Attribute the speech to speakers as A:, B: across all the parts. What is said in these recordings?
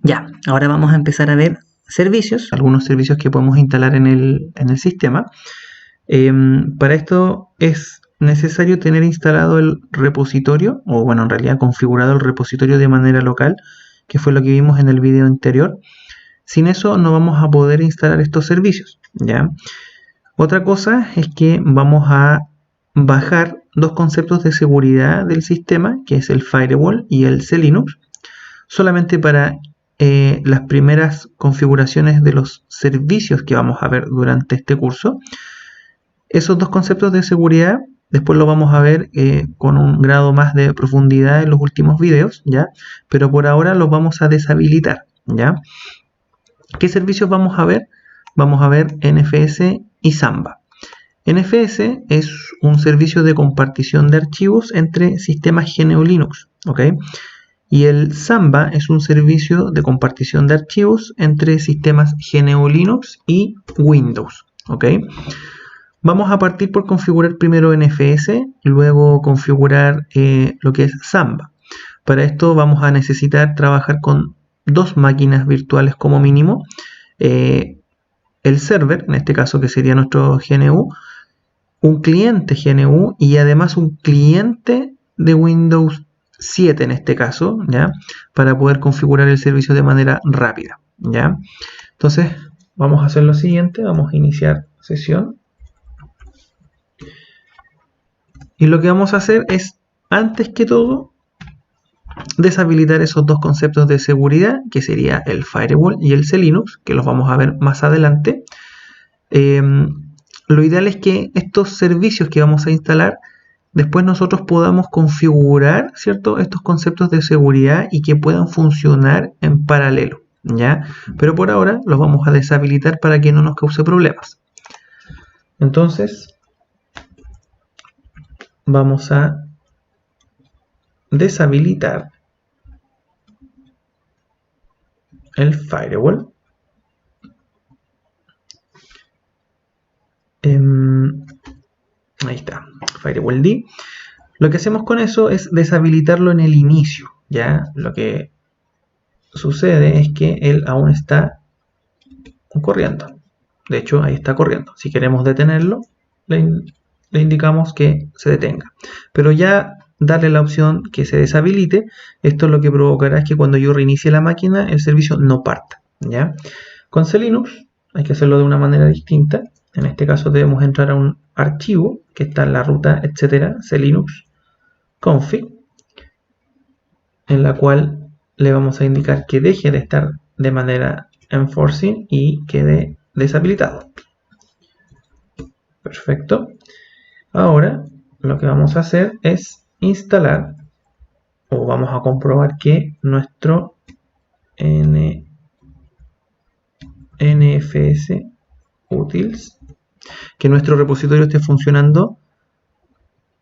A: Ya, ahora vamos a empezar a ver servicios, algunos servicios que podemos instalar en el sistema. Para esto es necesario tener instalado el repositorio, o bueno, en realidad configurado el repositorio de manera local, que fue lo que vimos en el video anterior. Sin eso no vamos a poder instalar estos servicios, ¿ya? Otra cosa es que vamos a bajar dos conceptos de seguridad del sistema, que es el Firewall y el CLinux, solamente para las primeras configuraciones de los servicios que vamos a ver durante este curso. Esos dos conceptos de seguridad después lo vamos a ver con un grado más de profundidad en los últimos videos, ¿ya? Pero por ahora los vamos a deshabilitar, ¿ya? ¿Qué servicios vamos a ver? Vamos a ver NFS y Samba. NFS es un servicio de compartición de archivos entre sistemas GNU Linux, ¿ok? Y el Samba es un servicio de compartición de archivos entre sistemas GNU Linux y Windows, ¿ok? Vamos a partir por configurar primero NFS, luego configurar lo que es Samba. Para esto vamos a necesitar trabajar con dos máquinas virtuales como mínimo. El server, en este caso que sería nuestro GNU, un cliente GNU y además un cliente de Windows 7 en este caso, ¿ya? Para poder configurar el servicio de manera rápida, ¿ya? Entonces vamos a hacer lo siguiente, vamos a iniciar sesión. Y lo que vamos a hacer es, antes que todo, deshabilitar esos dos conceptos de seguridad, que sería el Firewall y el CLinux, que los vamos a ver más adelante. Lo ideal es que estos servicios que vamos a instalar, después nosotros podamos configurar, ¿cierto?, estos conceptos de seguridad y que puedan funcionar en paralelo, ¿ya? Pero por ahora los vamos a deshabilitar para que no nos cause problemas. Entonces, vamos a deshabilitar el Firewall. Ahí está, Firewall D. Lo que hacemos con eso es deshabilitarlo en el inicio, ¿ya? Lo que sucede es que él aún está corriendo. De hecho, ahí está corriendo. Si queremos detenerlo, le indicamos que se detenga. Pero ya darle la opción que se deshabilite, esto lo que provocará es que cuando yo reinicie la máquina, el servicio no parta, ¿ya? Con CLinux hay que hacerlo de una manera distinta. En este caso debemos entrar a un archivo que está en la ruta, etcétera, CLinux config, en la cual le vamos a indicar que deje de estar de manera enforcing y quede deshabilitado. Perfecto. Ahora lo que vamos a hacer es instalar, o vamos a comprobar que nuestro NFS utils, que nuestro repositorio esté funcionando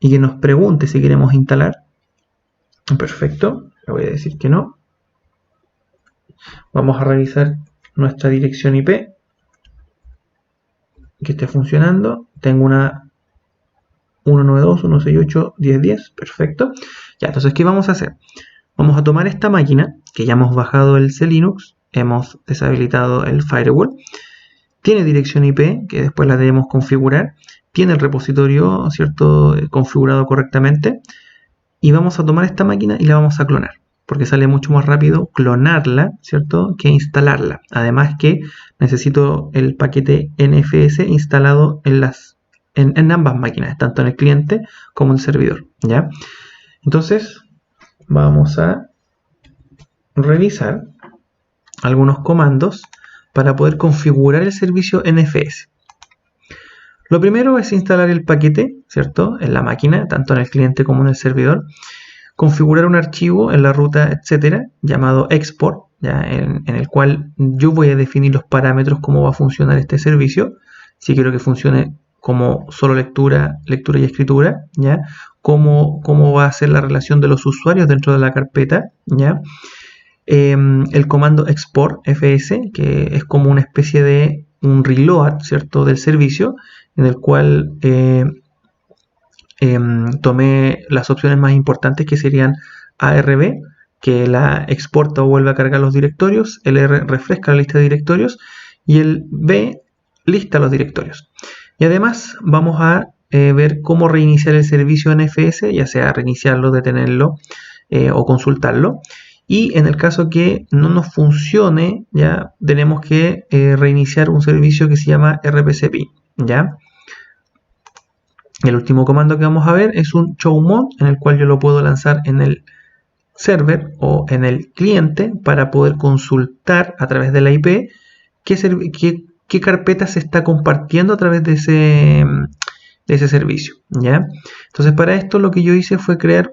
A: y que nos pregunte si queremos instalar. Perfecto, le voy a decir que no. Vamos a revisar nuestra dirección IP, que esté funcionando. Tengo una 192.168.10.10, perfecto. Ya, entonces, ¿qué vamos a hacer? Vamos a tomar esta máquina, que ya hemos bajado el CLinux, hemos deshabilitado el Firewall, tiene dirección IP, que después la debemos configurar, tiene el repositorio, ¿cierto?, configurado correctamente, y vamos a tomar esta máquina y la vamos a clonar, porque sale mucho más rápido clonarla, ¿cierto?, que instalarla. Además que necesito el paquete NFS instalado en ambas máquinas, tanto en el cliente como en el servidor, ¿ya? Entonces, vamos a revisar algunos comandos para poder configurar el servicio NFS. Lo primero es instalar el paquete, ¿cierto?, en la máquina, tanto en el cliente como en el servidor. Configurar un archivo en la ruta, etcétera, llamado export, ¿ya? En el cual yo voy a definir los parámetros, cómo va a funcionar este servicio. Si quiero que funcione como solo lectura y escritura, ¿ya? Cómo va a ser la relación de los usuarios dentro de la carpeta, ¿ya? El comando export fs, que es como una especie de un reload, ¿cierto?, del servicio, en el cual tomé las opciones más importantes, que serían ARB, que la exporta o vuelve a cargar los directorios, el R refresca la lista de directorios y el B lista los directorios. Y además vamos a ver cómo reiniciar el servicio NFS, ya sea reiniciarlo, detenerlo o consultarlo. Y en el caso que no nos funcione, ya tenemos que reiniciar un servicio que se llama RPCP, ¿ya? El último comando que vamos a ver es un chmod, en el cual yo lo puedo lanzar en el server o en el cliente para poder consultar a través de la IP qué carpeta se está compartiendo a través de ese servicio, ¿ya? Entonces, para esto lo que yo hice fue crear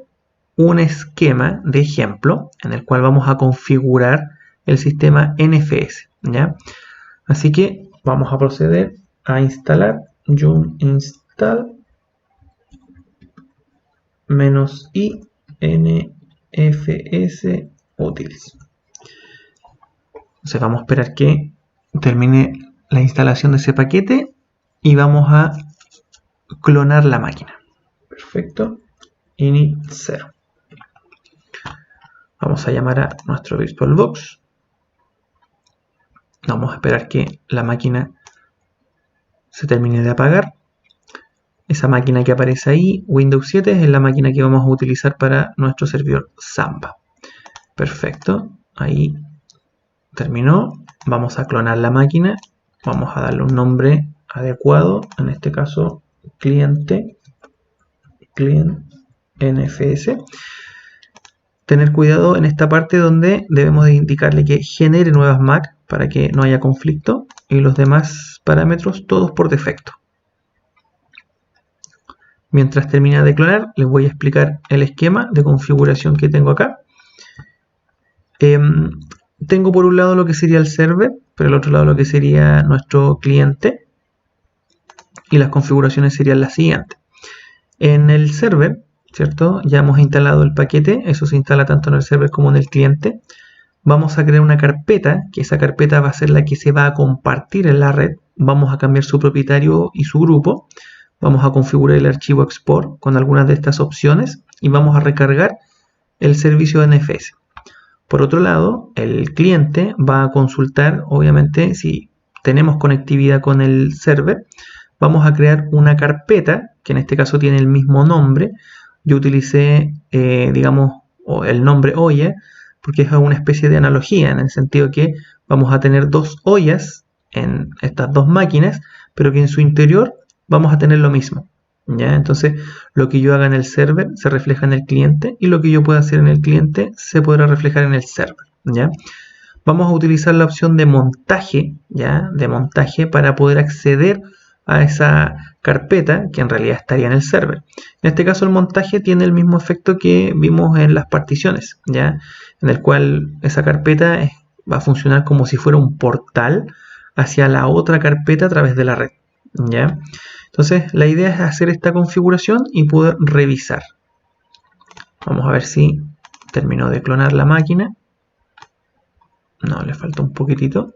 A: un esquema de ejemplo en el cual vamos a configurar el sistema NFS, ¿ya? Así que vamos a proceder a instalar yum install -i nfs utils. Entonces vamos a esperar que termine la instalación de ese paquete y vamos a clonar la máquina. Perfecto. Init 0. Vamos a llamar a nuestro VirtualBox. Vamos a esperar que la máquina se termine de apagar. Esa máquina que aparece ahí, Windows 7, es la máquina que vamos a utilizar para nuestro servidor Samba. Perfecto. Ahí terminó. Vamos a clonar la máquina. Vamos a darle un nombre adecuado. En este caso, client NFS. Tener cuidado en esta parte donde debemos de indicarle que genere nuevas MAC para que no haya conflicto, y los demás parámetros todos por defecto. Mientras termina de clonar, les voy a explicar el esquema de configuración que tengo acá. Tengo por un lado lo que sería el server, por el otro lado lo que sería nuestro cliente, y las configuraciones serían las siguientes. En el server, ¿cierto? Ya hemos instalado el paquete, eso se instala tanto en el server como en el cliente. Vamos a crear una carpeta, que esa carpeta va a ser la que se va a compartir en la red. Vamos a cambiar su propietario y su grupo. Vamos a configurar el archivo export con algunas de estas opciones y vamos a recargar el servicio NFS. Por otro lado, el cliente va a consultar, obviamente, si tenemos conectividad con el server. Vamos a crear una carpeta, que en este caso tiene el mismo nombre. Yo utilicé, digamos, el nombre olla, porque es una especie de analogía, en el sentido que vamos a tener dos ollas en estas dos máquinas, pero que en su interior vamos a tener lo mismo, ¿ya? Entonces, lo que yo haga en el server se refleja en el cliente, y lo que yo pueda hacer en el cliente se podrá reflejar en el server, ¿ya? Vamos a utilizar la opción de montaje, ¿ya? De montaje para poder acceder a esa carpeta que en realidad estaría en el server. En este caso el montaje tiene el mismo efecto que vimos en las particiones, ¿ya? En el cual esa carpeta va a funcionar como si fuera un portal hacia la otra carpeta a través de la red, ¿ya? Entonces la idea es hacer esta configuración y poder revisar. Vamos a ver si terminó de clonar la máquina. No, le falta un poquitito.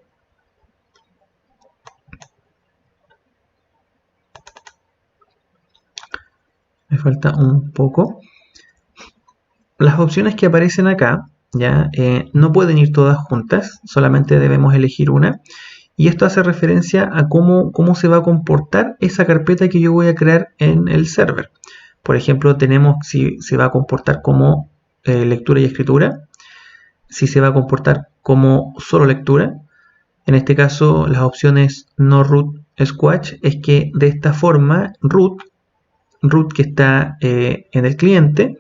A: Me falta un poco. Las opciones que aparecen acá ya no pueden ir todas juntas, solamente debemos elegir una. Y esto hace referencia a cómo se va a comportar esa carpeta que yo voy a crear en el server. Por ejemplo, tenemos si se va a comportar como lectura y escritura, si se va a comportar como solo lectura. En este caso, las opciones no root squash es que de esta forma root que está en el cliente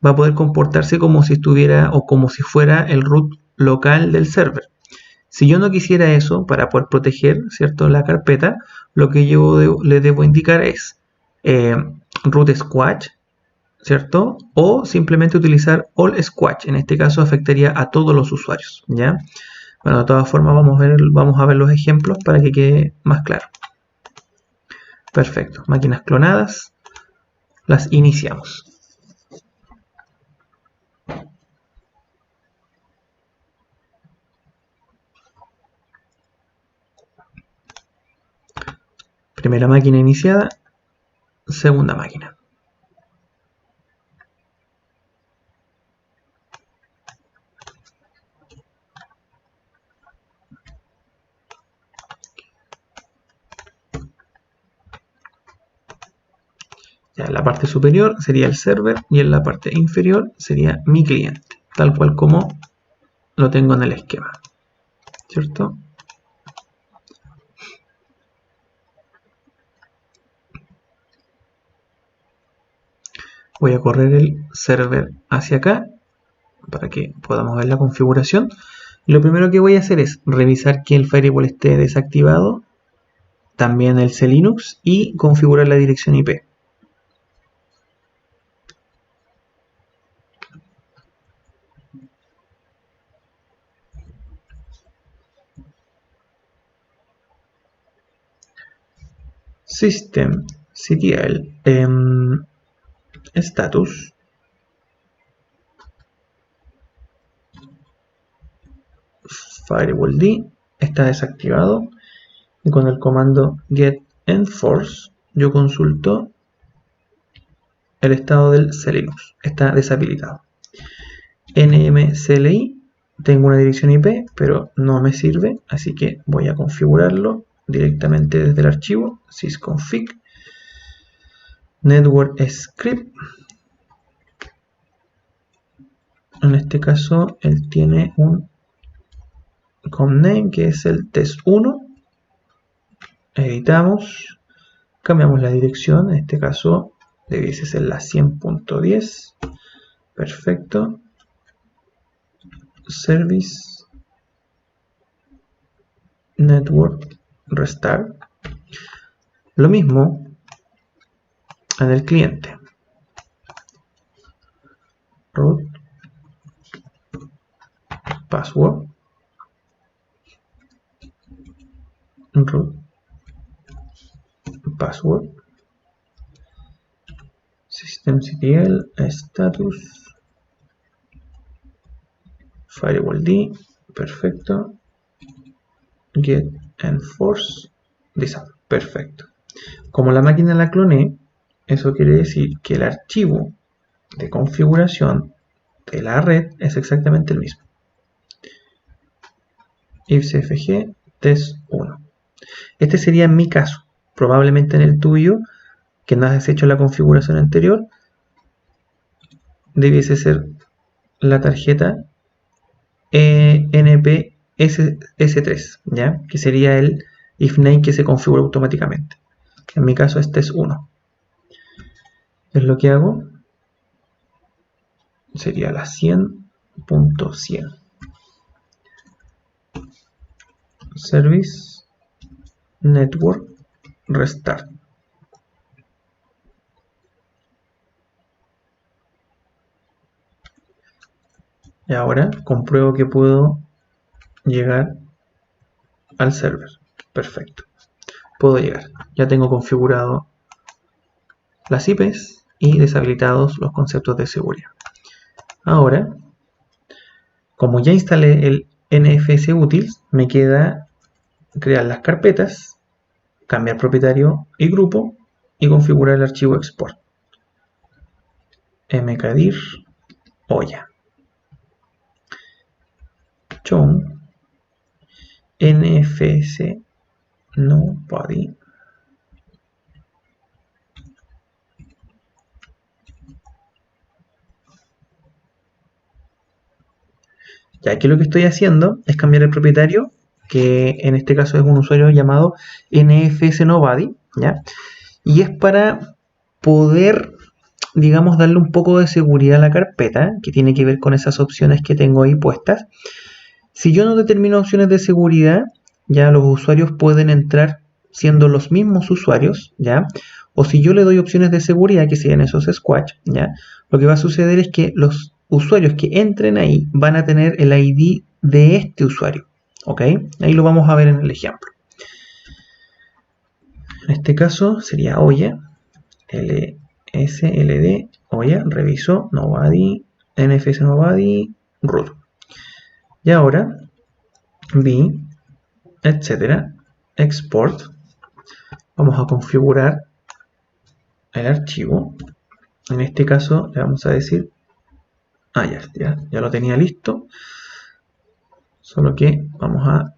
A: va a poder comportarse como si estuviera o como si fuera el root local del server. Si yo no quisiera eso, para poder proteger, ¿cierto?, la carpeta, lo que yo le debo indicar es root squash, ¿cierto? O simplemente utilizar all squash. En este caso afectaría a todos los usuarios, ¿ya? Bueno, de todas formas vamos a ver los ejemplos para que quede más claro. Perfecto. Máquinas clonadas. Las iniciamos. Primera máquina iniciada. Segunda máquina. en la parte superior sería el server y en la parte inferior sería mi cliente, tal cual como lo tengo en el esquema, ¿cierto? Voy a correr el server hacia acá para que podamos ver la configuración. Lo primero que voy a hacer es revisar que el firewall esté desactivado, también el CLinux, y configurar la dirección IP. Systemctl status firewall D está desactivado, y con el comando get enforce yo consulto el estado del CLinux, está deshabilitado. nmcli, tengo una dirección IP pero no me sirve, así que voy a configurarlo directamente desde el archivo sysconfig network script. En este caso él tiene un name que es el test1. Editamos, cambiamos la dirección, en este caso debiese ser la 100.10. Perfecto. Service network restart. Lo mismo en el cliente. Root password. Root password. Systemctl status firewall D. Perfecto. Get enforce disable. Perfecto. Como la máquina la cloné, eso quiere decir que el archivo de configuración de la red es exactamente el mismo. ifcfg test1. Este sería en mi caso. Probablemente en el tuyo, que no has hecho la configuración anterior, debiese ser la tarjeta NPS3, ¿ya? Que sería el ifname que se configura automáticamente. En mi caso este es 1. Es lo que hago. Sería la 100.100. Service network restart. Y ahora compruebo que puedo llegar al server. Perfecto. Puedo llegar. Ya tengo configurado las IPs y deshabilitados los conceptos de seguridad. Ahora, como ya instalé el NFS utils, me queda crear las carpetas, cambiar propietario y grupo y configurar el archivo export. mkdir olla chown nfs nobody ya. Aquí lo que estoy haciendo es cambiar el propietario, que en este caso es un usuario llamado nfsnobody, ¿ya? Y es para poder, digamos, darle un poco de seguridad a la carpeta, que tiene que ver con esas opciones que tengo ahí puestas. Si yo no determino opciones de seguridad, ya los usuarios pueden entrar siendo los mismos usuarios, ¿ya? O si yo le doy opciones de seguridad, que serían esos squash, ¿ya? Lo que va a suceder es que los usuarios que entren ahí van a tener el ID de este usuario, ¿ok? Ahí lo vamos a ver en el ejemplo. En este caso sería olla, lsld, olla, reviso, nobody, nfs nobody, root. Y ahora, v, etcétera, export. Vamos a configurar el archivo. En este caso le vamos a decir, ya lo tenía listo, solo que vamos a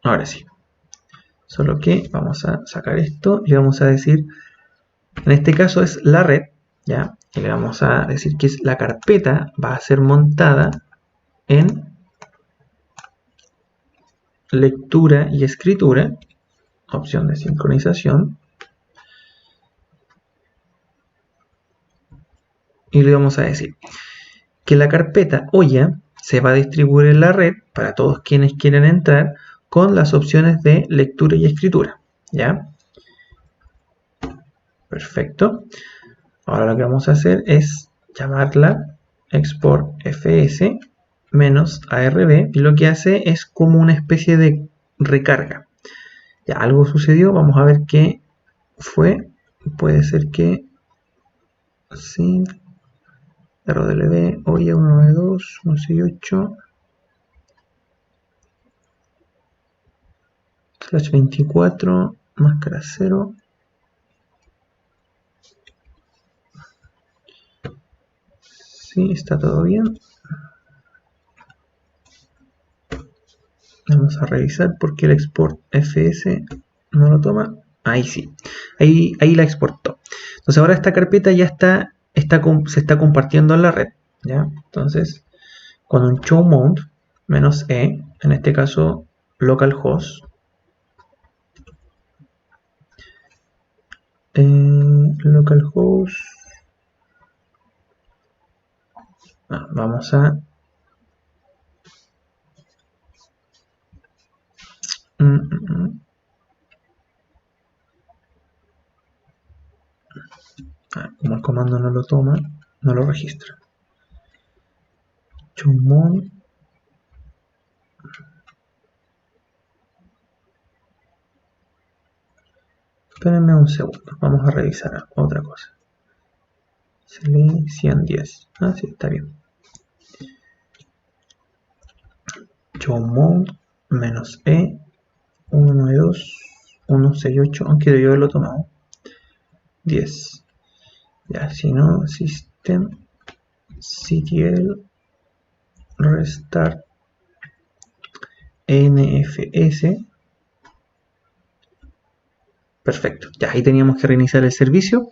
A: ahora sí, Solo que vamos a sacar esto y vamos a decir, en este caso es la red, ¿ya? Y le vamos a decir que la carpeta va a ser montada en lectura y escritura, opción de sincronización, y le vamos a decir que la carpeta olla se va a distribuir en la red para todos quienes quieran entrar con las opciones de lectura y escritura, ¿ya? Perfecto. Ahora lo que vamos a hacer es llamarla export fs -arb, y lo que hace es como una especie de recarga. Ya algo sucedió, vamos a ver qué fue. Puede ser que sí, RDLB, oye, 192, 168 /24, máscara 0. Sí, está todo bien. Vamos a revisar por qué el export fs no lo toma. Ahí sí, ahí la exportó. Entonces ahora esta carpeta ya se está compartiendo en la red, ¿ya? Entonces con un show mount -e, en este caso localhost, localhost, vamos a como el comando no lo toma, no lo registra. Chumon. Espérenme un segundo, vamos a revisar otra cosa. Se lee 110. Ah, sí, está bien. Chumon -e 192 168, aunque debió haberlo tomado. 10. Ya, si no, system ctl restart nfs. Perfecto, ya ahí teníamos que reiniciar el servicio.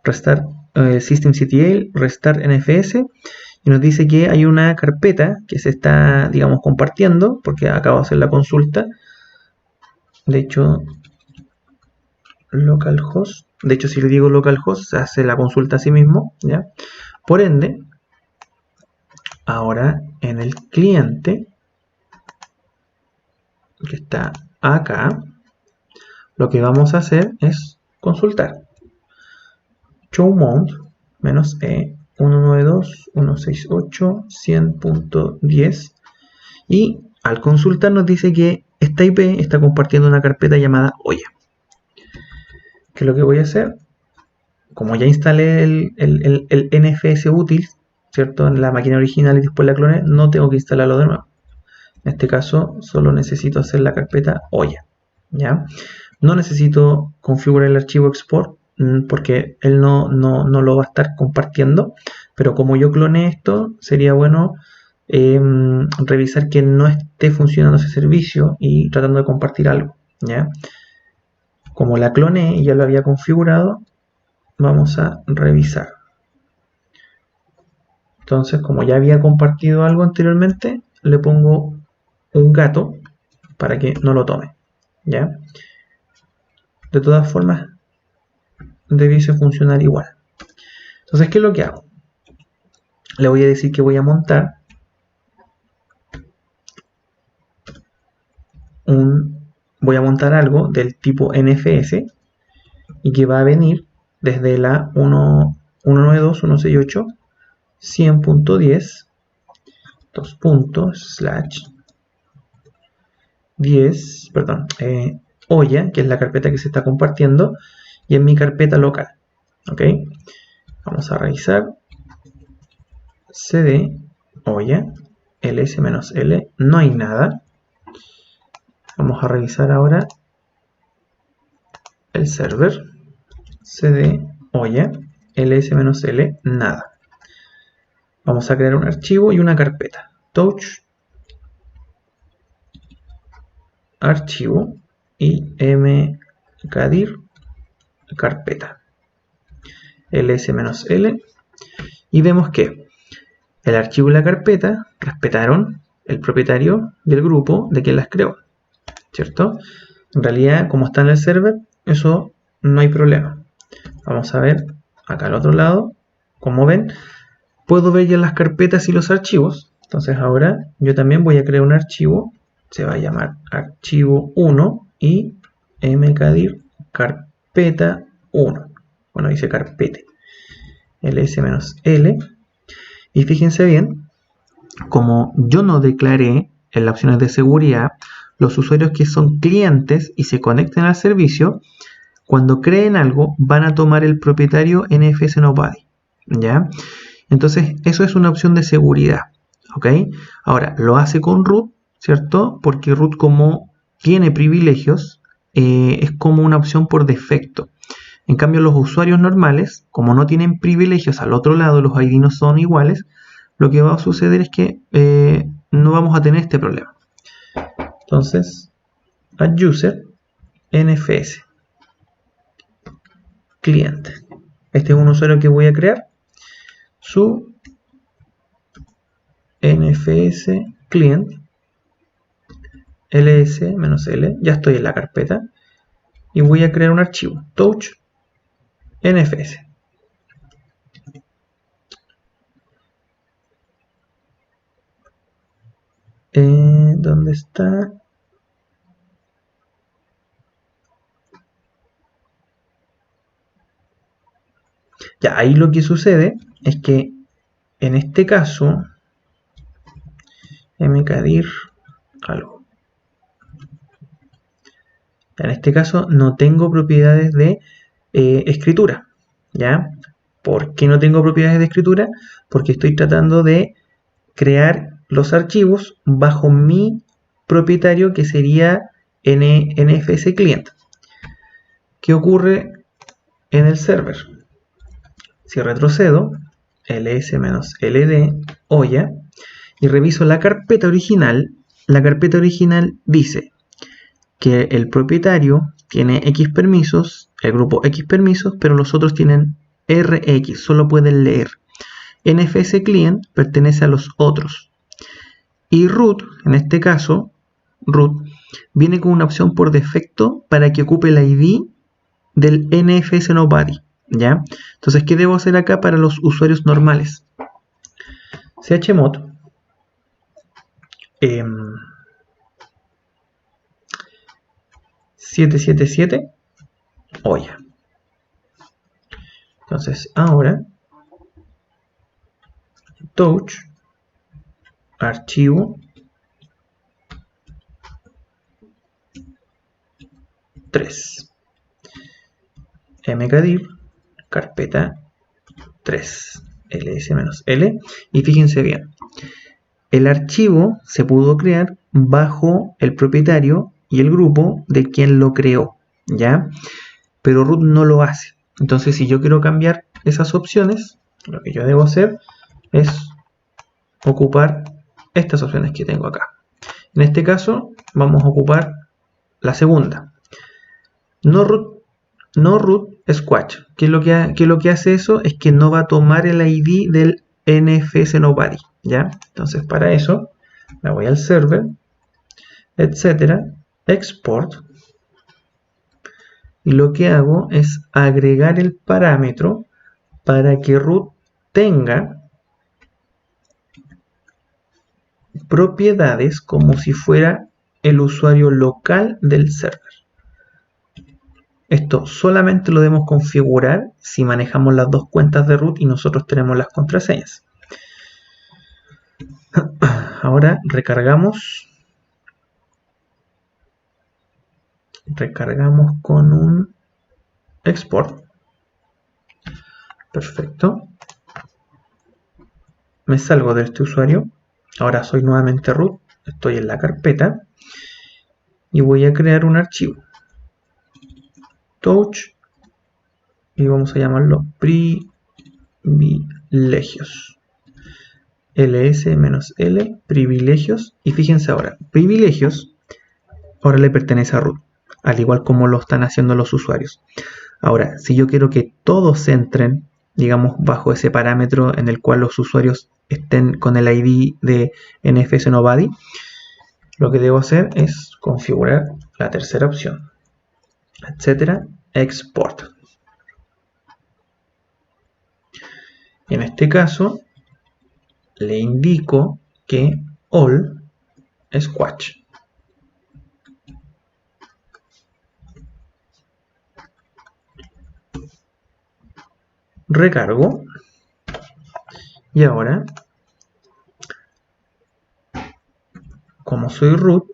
A: Restart systemctl restart nfs, y nos dice que hay una carpeta que se está, digamos, compartiendo, porque acabo de hacer la consulta. De hecho, localhost, de hecho si le digo localhost se hace la consulta a sí mismo, ¿ya? Por ende, ahora en el cliente que está acá, lo que vamos a hacer es consultar show mount -e 192 168 100.10, y al consultar nos dice que esta IP está compartiendo una carpeta llamada olla. ¿Qué es lo que voy a hacer? Como ya instalé el NFS útil, ¿cierto? En la máquina original y después la cloné, no tengo que instalarlo de nuevo. En este caso solo necesito hacer la carpeta olla, ¿ya? No necesito configurar el archivo export porque él no lo va a estar compartiendo, pero como yo cloné esto, sería bueno revisar que no esté funcionando ese servicio y tratando de compartir algo, ¿ya? Como la cloné y ya lo había configurado, vamos a revisar. Entonces, como ya había compartido algo anteriormente, le pongo un gato para que no lo tome, ¿ya? De todas formas, debiese funcionar igual. Entonces, ¿qué es lo que hago? Le voy a decir que voy a montar algo del tipo NFS y que va a venir desde la 192 168 100.10 dos puntos slash 10, perdón, olla, que es la carpeta que se está compartiendo, y en mi carpeta local. Ok, vamos a revisar cd olla ls-l, no hay nada. Vamos a revisar ahora el server cd olla ls-l, nada. Vamos a crear un archivo y una carpeta touch archivo y mkdir carpeta ls-l, y vemos que el archivo y la carpeta respetaron el propietario del grupo de quien las creó, ¿cierto? En realidad, como está en el server, eso no hay problema. Vamos a ver acá al otro lado. Como ven, puedo ver ya las carpetas y los archivos. Entonces ahora yo también voy a crear un archivo. Se va a llamar archivo 1 y mkdir carpeta 1. Bueno, dice carpete ls-l. Y fíjense bien, como yo no declaré en las opciones de seguridad, los usuarios que son clientes y se conecten al servicio, cuando creen algo, van a tomar el propietario NFS Nobody, ¿ya? Entonces, eso es una opción de seguridad, ¿ok? Ahora, lo hace con root, ¿cierto? Porque root, como tiene privilegios, es como una opción por defecto. En cambio, los usuarios normales, como no tienen privilegios al otro lado, los ID no son iguales, lo que va a suceder es que no vamos a tener este problema. Entonces, add user NFS cliente. Este es un usuario que voy a crear. Su NFS client ls-l. Ya estoy en la carpeta. Y voy a crear un archivo. Touch NFS. ¿Dónde está? Ya, ahí lo que sucede es que en este caso mkdir algo. En este caso no tengo propiedades de escritura, ¿ya? ¿Por qué no tengo propiedades de escritura? Porque estoy tratando de crear los archivos bajo mi propietario, que sería NFS client. ¿Qué ocurre en el server? Si retrocedo, ls-ld olla, y reviso la carpeta original dice que el propietario tiene X permisos, el grupo X permisos, pero los otros tienen RX, solo pueden leer. NFS client pertenece a los otros. Y root, en este caso, root, viene con una opción por defecto para que ocupe el ID del NFS Nobody, ¿ya? Entonces, ¿qué debo hacer acá para los usuarios normales? chmod 777 olla. Entonces, ahora touch archivo 3 mkdir carpeta 3 ls-l, y fíjense bien, el archivo se pudo crear bajo el propietario y el grupo de quien lo creó, ¿ya? Pero root no lo hace. Entonces, si yo quiero cambiar esas opciones, lo que yo debo hacer es ocupar estas opciones que tengo acá. En este caso, vamos a ocupar la segunda. No root squash. ¿Qué es lo que hace eso? Es que no va a tomar el ID del NFS Nobody, ¿ya? Entonces, para eso, me voy al server, etcétera, export, y lo que hago es agregar el parámetro para que root tenga propiedades como si fuera el usuario local del server. Esto solamente lo debemos configurar si manejamos las dos cuentas de root y nosotros tenemos las contraseñas. Ahora recargamos con un export. Perfecto. Me salgo de este usuario. Ahora soy nuevamente root. Estoy en la carpeta y voy a crear un archivo. Touch, y vamos a llamarlo privilegios. ls-l privilegios. Y fíjense ahora, privilegios ahora le pertenece a root. al igual como lo están haciendo los usuarios. Ahora, si yo quiero que todos entren, digamos, bajo ese parámetro en el cual los usuarios estén con el ID de NFS Nobody, lo que debo hacer es configurar la tercera opción, etcétera, export. En este caso, le indico que all squash. Recargo. Y ahora, como soy root,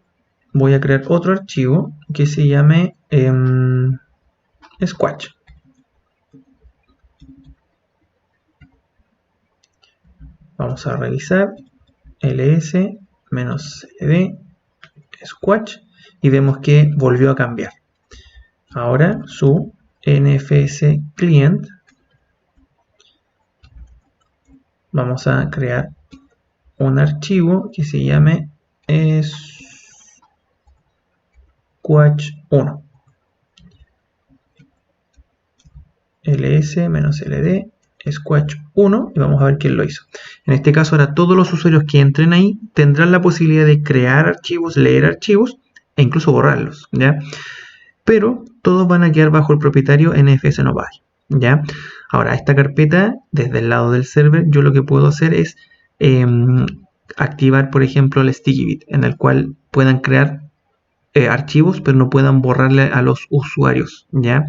A: voy a crear otro archivo que se llame squash. Vamos a revisar ls-cd squash y vemos que volvió a cambiar. Ahora su NFS client, vamos a crear un archivo que se llame squash1 ls-ld squash1 y vamos a ver quién lo hizo. En este caso ahora todos los usuarios que entren ahí tendrán la posibilidad de crear archivos, leer archivos e incluso borrarlos, ¿ya? Pero todos van a quedar bajo el propietario NFS Nobody, ¿ya? Ahora esta carpeta desde el lado del server yo lo que puedo hacer es activar por ejemplo el sticky bit en el cual puedan crear archivos pero no puedan borrarle a los usuarios, ¿ya?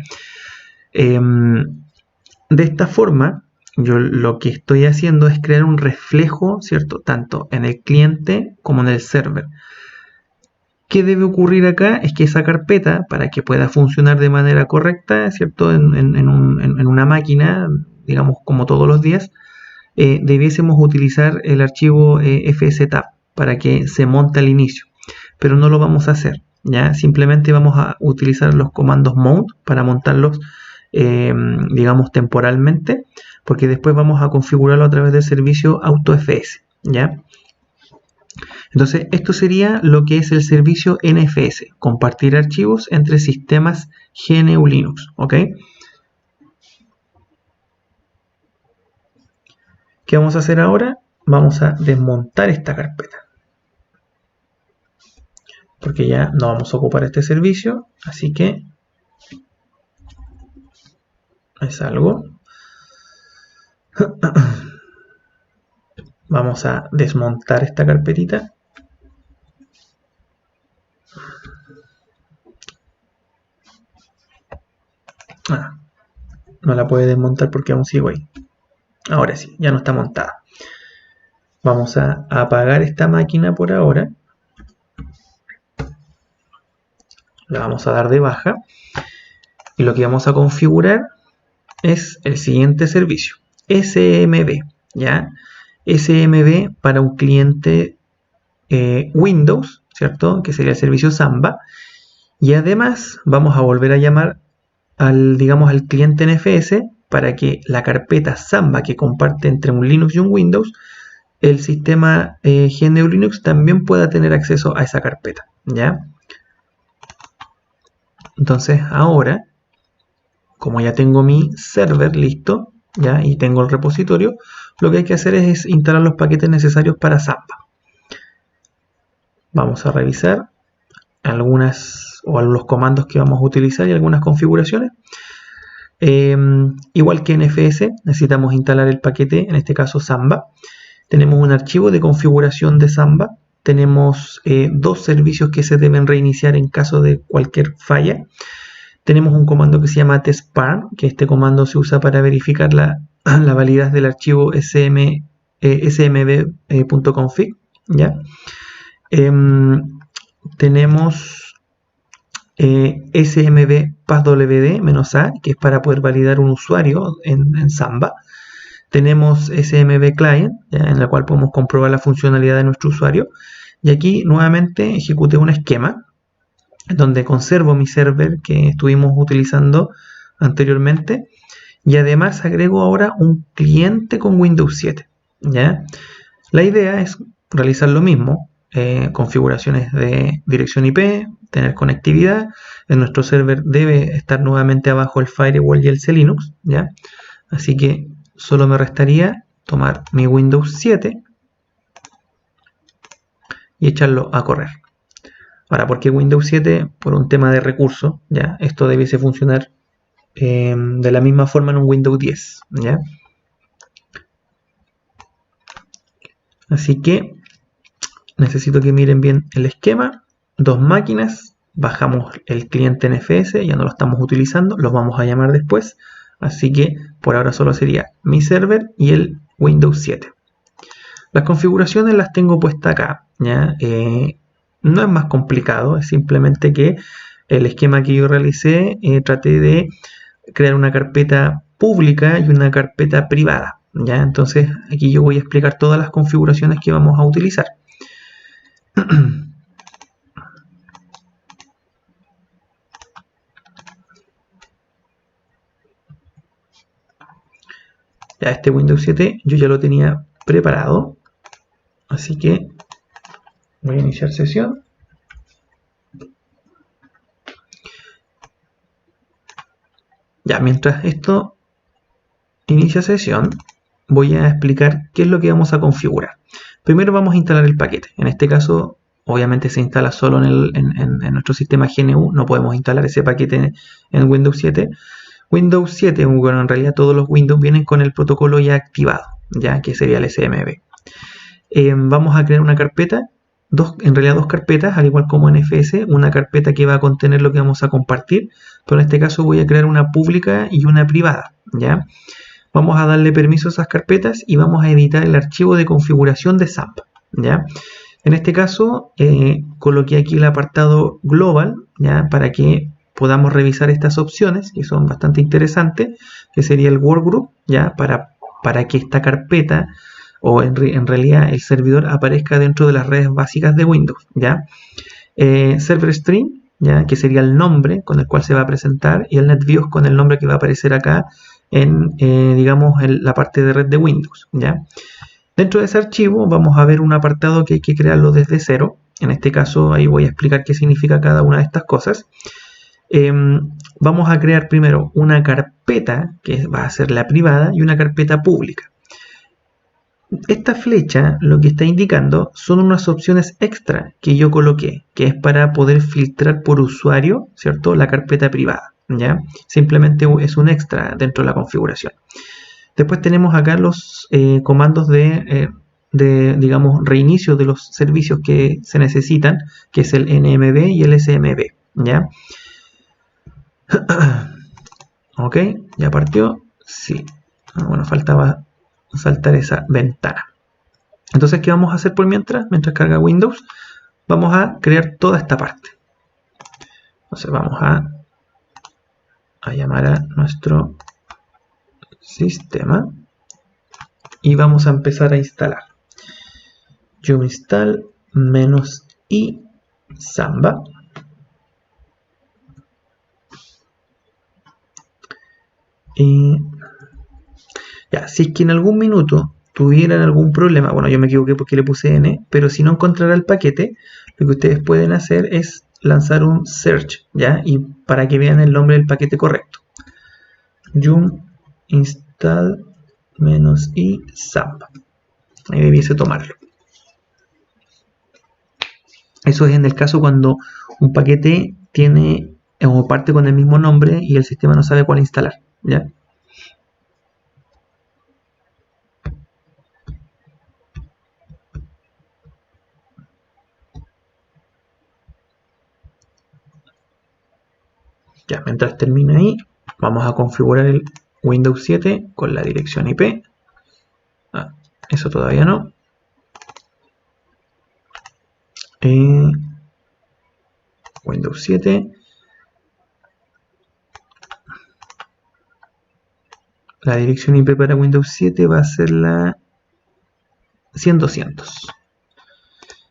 A: De esta forma yo lo que estoy haciendo es crear un reflejo, ¿cierto? Tanto en el cliente como en el server. ¿Qué debe ocurrir acá? Es que esa carpeta, para que pueda funcionar de manera correcta, ¿cierto? En una máquina, digamos como todos los días, debiésemos utilizar el archivo fstab para que se monte al inicio. Pero no lo vamos a hacer, ¿ya? Simplemente vamos a utilizar los comandos mount para montarlos, digamos, temporalmente, porque después vamos a configurarlo a través del servicio AutoFS, ¿ya? Entonces, esto sería lo que es el servicio NFS, compartir archivos entre sistemas GNU Linux, ¿ok? ¿Qué vamos a hacer ahora? Vamos a desmontar esta carpeta, porque ya no vamos a ocupar este servicio, así que es algo. Vamos a desmontar esta carpetita. No la puede desmontar porque aún sigo ahí. Ahora sí, ya no está montada. Vamos a apagar esta máquina por ahora. La vamos a dar de baja. Y lo que vamos a configurar es el siguiente servicio. SMB, ¿ya? SMB para un cliente Windows, ¿cierto? Que sería el servicio Samba. Y además vamos a volver a llamar al cliente NFS para que la carpeta Samba que comparte entre un Linux y un Windows, el sistema GNU Linux también pueda tener acceso a esa carpeta, ¿ya? Entonces ahora, como ya tengo mi server listo, ¿ya? Y tengo el repositorio, lo que hay que hacer es instalar los paquetes necesarios para Samba. Vamos a revisar algunos comandos que vamos a utilizar y algunas configuraciones. Igual que NFS, necesitamos instalar el paquete, en este caso Samba. Tenemos un archivo de configuración de Samba. Tenemos dos servicios que se deben reiniciar en caso de cualquier falla. Tenemos un comando que se llama testparm, que este comando se usa para verificar la validez del archivo smb.config, ¿ya? Tenemos smb passwd-a, que es para poder validar un usuario en Samba. Tenemos smb client, ¿ya? En la cual podemos comprobar la funcionalidad de nuestro usuario. Y aquí nuevamente ejecuté un esquema donde conservo mi server que estuvimos utilizando anteriormente. Y además agrego ahora un cliente con Windows 7, ¿ya? La idea es realizar lo mismo. Configuraciones de dirección IP, tener conectividad. En nuestro server debe estar nuevamente abajo el firewall y el CLinux, ¿ya? Así que solo me restaría tomar mi Windows 7 y echarlo a correr. Ahora, ¿por qué Windows 7? Por un tema de recursos, ¿ya? Esto debiese funcionar de la misma forma en un Windows 10, ¿ya? Así que necesito que miren bien el esquema. 2 máquinas, bajamos el cliente NFS, ya no lo estamos utilizando, los vamos a llamar después. Así que por ahora solo sería mi server y el Windows 7. Las configuraciones las tengo puestas acá, ¿ya? No es más complicado, es simplemente que el esquema que yo realicé, traté de crear una carpeta pública y una carpeta privada, ¿ya? Entonces aquí yo voy a explicar todas las configuraciones que vamos a utilizar. Ya este Windows 7 yo ya lo tenía preparado, así que voy a iniciar sesión. Ya, mientras esto inicia sesión, voy a explicar qué es lo que vamos a configurar. Primero vamos a instalar el paquete. En este caso, obviamente se instala solo en nuestro sistema GNU. No podemos instalar ese paquete en Windows 7. Windows 7, bueno, en realidad todos los Windows vienen con el protocolo ya activado, ya que sería el SMB. Vamos a crear una carpeta, en realidad dos carpetas, al igual como en NFS, una carpeta que va a contener lo que vamos a compartir, pero en este caso voy a crear una pública y una privada, ¿ya? Vamos a darle permiso a esas carpetas y vamos a editar el archivo de configuración de SAMP, ¿ya? En este caso, coloqué aquí el apartado global, ¿ya? Para que podamos revisar estas opciones, que son bastante interesantes, que sería el workgroup, ¿ya? Para que esta carpeta, o en realidad el servidor, aparezca dentro de las redes básicas de Windows, ¿ya? Server string, ¿ya? Que sería el nombre con el cual se va a presentar, y el NetBIOS con el nombre que va a aparecer acá en, digamos, la parte de red de Windows, ¿ya? Dentro de ese archivo vamos a ver un apartado que hay que crearlo desde cero. En este caso ahí voy a explicar qué significa cada una de estas cosas. Vamos a crear primero una carpeta que va a ser la privada y una carpeta pública. Esta flecha lo que está indicando son unas opciones extra que yo coloqué, que es para poder filtrar por usuario, ¿cierto? La carpeta privada, ¿ya? Simplemente es un extra dentro de la configuración. Después tenemos acá los comandos de, digamos, reinicio de los servicios que se necesitan, que es el NMB y el SMB, ¿ya? Ok, ¿ya partió? Sí. Bueno, faltaba saltar esa ventana. Entonces, ¿qué vamos a hacer por mientras? Mientras carga Windows, vamos a crear toda esta parte. Entonces vamos a llamar a nuestro sistema y vamos a empezar a instalar. Yo install -i Samba. Y ya, si es que en algún minuto tuvieran algún problema, bueno, yo me equivoqué porque le puse N, pero si no encontrara el paquete, lo que ustedes pueden hacer es lanzar un search, ¿ya? Y para que vean el nombre del paquete correcto. Yum install -i Samba. Ahí debiese tomarlo. Eso es en el caso cuando un paquete tiene o parte con el mismo nombre y el sistema no sabe cuál instalar, ¿ya? Ya, mientras termina ahí, vamos a configurar el Windows 7 con la dirección IP. Eso todavía no. Windows 7. La dirección IP para Windows 7 va a ser la 100.200.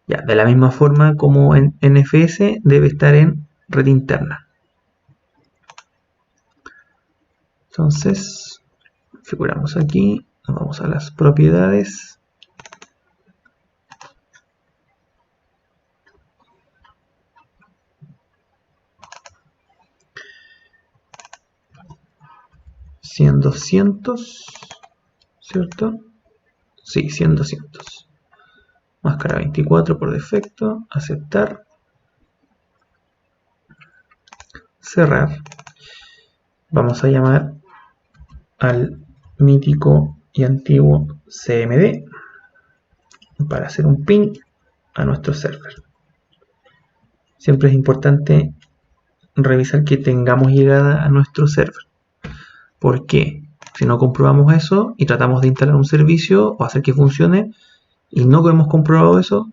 A: Ya, de la misma forma como en NFS debe estar en red interna. Entonces, configuramos aquí, nos vamos a las propiedades. 100-200, ¿cierto? Sí, 100-200. Máscara 24 por defecto, aceptar, cerrar. Vamos a llamar al mítico y antiguo CMD para hacer un ping a nuestro server. Siempre es importante revisar que tengamos llegada a nuestro server. ¿Por qué? Si no comprobamos eso y tratamos de instalar un servicio o hacer que funcione y no hemos comprobado eso,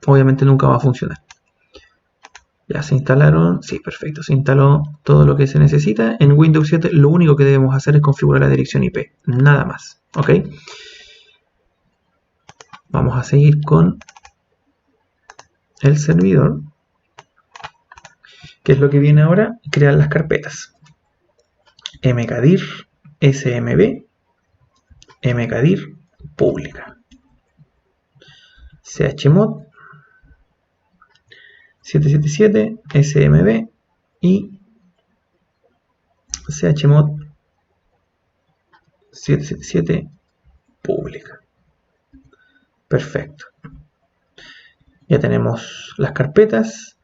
A: obviamente nunca va a funcionar. Ya se instalaron, sí, perfecto, se instaló todo lo que se necesita. En Windows 7 lo único que debemos hacer es configurar la dirección IP, nada más, ¿ok? Vamos a seguir con el servidor. ¿Qué es lo que viene ahora? Crear las carpetas. mkdir, smb, mkdir, pública. chmod 777, smb y chmod 777 pública. Perfecto. Ya tenemos las carpetas.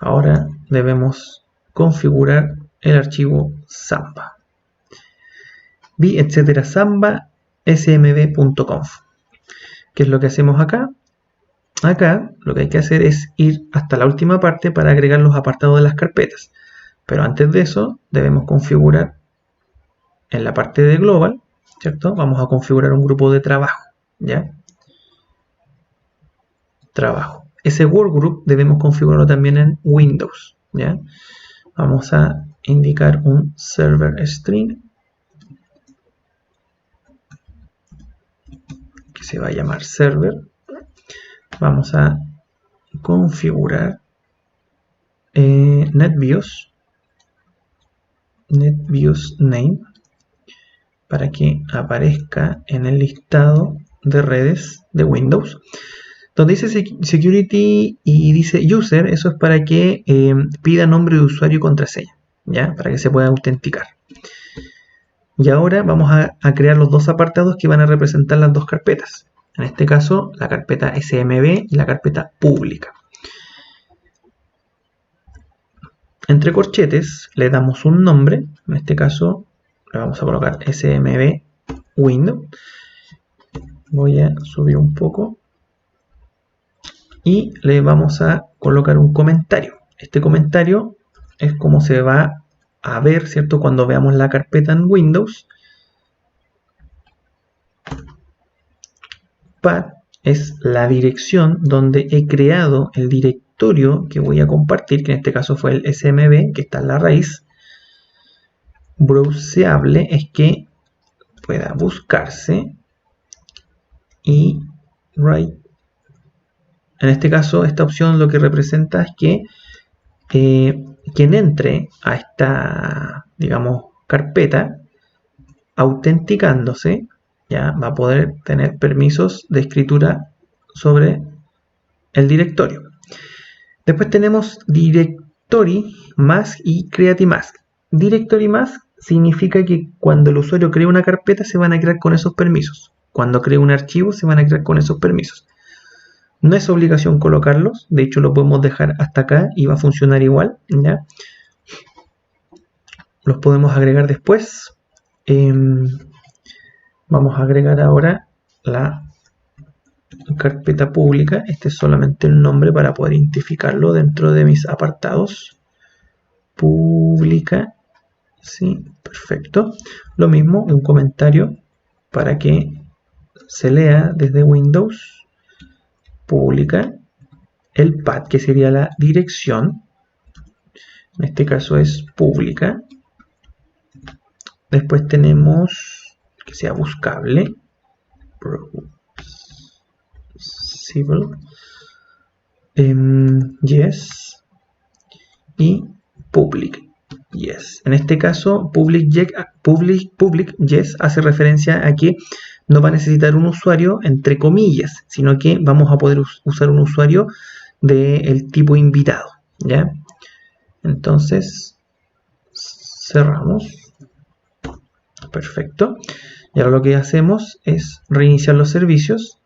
A: Ahora debemos configurar el archivo Samba. Vi etcétera Samba smb.conf. ¿Qué es lo que hacemos acá? Acá lo que hay que hacer es ir hasta la última parte para agregar los apartados de las carpetas. Pero antes de eso debemos configurar en la parte de global, ¿cierto? Vamos a configurar un grupo de trabajo, ¿ya? Trabajo. Ese workgroup debemos configurarlo también en Windows, ¿ya? Vamos a indicar un server string que se va a llamar server. Vamos a configurar NetBIOS name para que aparezca en el listado de redes de Windows. Donde dice security y dice user, eso es para que pida nombre de usuario y contraseña, ¿ya? Para que se pueda autenticar. Y ahora vamos a crear los dos apartados que van a representar las dos carpetas. En este caso, la carpeta SMB y la carpeta pública. Entre corchetes le damos un nombre. En este caso, le vamos a colocar SMB Windows. Voy a subir un poco. Y le vamos a colocar un comentario. Este comentario es como se va a ver, ¿cierto? Cuando veamos la carpeta en Windows. Path es la dirección donde he creado el directorio que voy a compartir, que en este caso fue el SMB, que está en la raíz. Browseable es que pueda buscarse. Y write. En este caso, esta opción lo que representa es que quien entre a esta, digamos, carpeta, autenticándose, ya va a poder tener permisos de escritura sobre el directorio. Después tenemos Directory Mask y Create Mask. Directory Mask significa que cuando el usuario crea una carpeta se van a crear con esos permisos. Cuando crea un archivo se van a crear con esos permisos. No es obligación colocarlos, de hecho lo podemos dejar hasta acá y va a funcionar igual, ¿ya? Los podemos agregar después. Vamos a agregar ahora la carpeta pública. Este es solamente el nombre para poder identificarlo dentro de mis apartados. Pública, sí, perfecto. Lo mismo, un comentario para que se lea desde Windows. Pública, el path, que sería la dirección, en este caso es pública. Después tenemos que sea buscable, yes, y public, yes. En este caso, public yes hace referencia a que no va a necesitar un usuario entre comillas, sino que vamos a poder usar un usuario del tipo invitado, ¿ya? Entonces, cerramos. Perfecto. Y ahora lo que hacemos es reiniciar los servicios.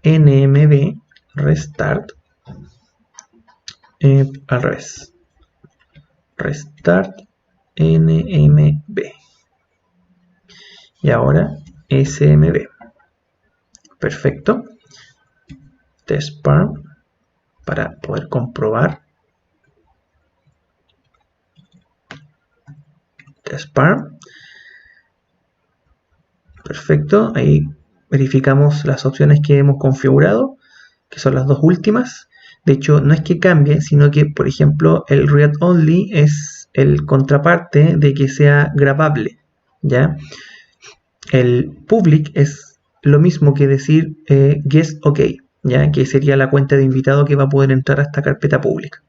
A: nmd restart. Al revés. Restart nmb. Y ahora smb. Perfecto. Testparm para poder comprobar. Testparm. Perfecto. Ahí verificamos las opciones que hemos configurado, que son las dos últimas. De hecho, no es que cambie, sino que, por ejemplo, el read only es el contraparte de que sea grabable, ¿ya? El public es lo mismo que decir guest OK, ¿ya? Que sería la cuenta de invitado que va a poder entrar a esta carpeta pública.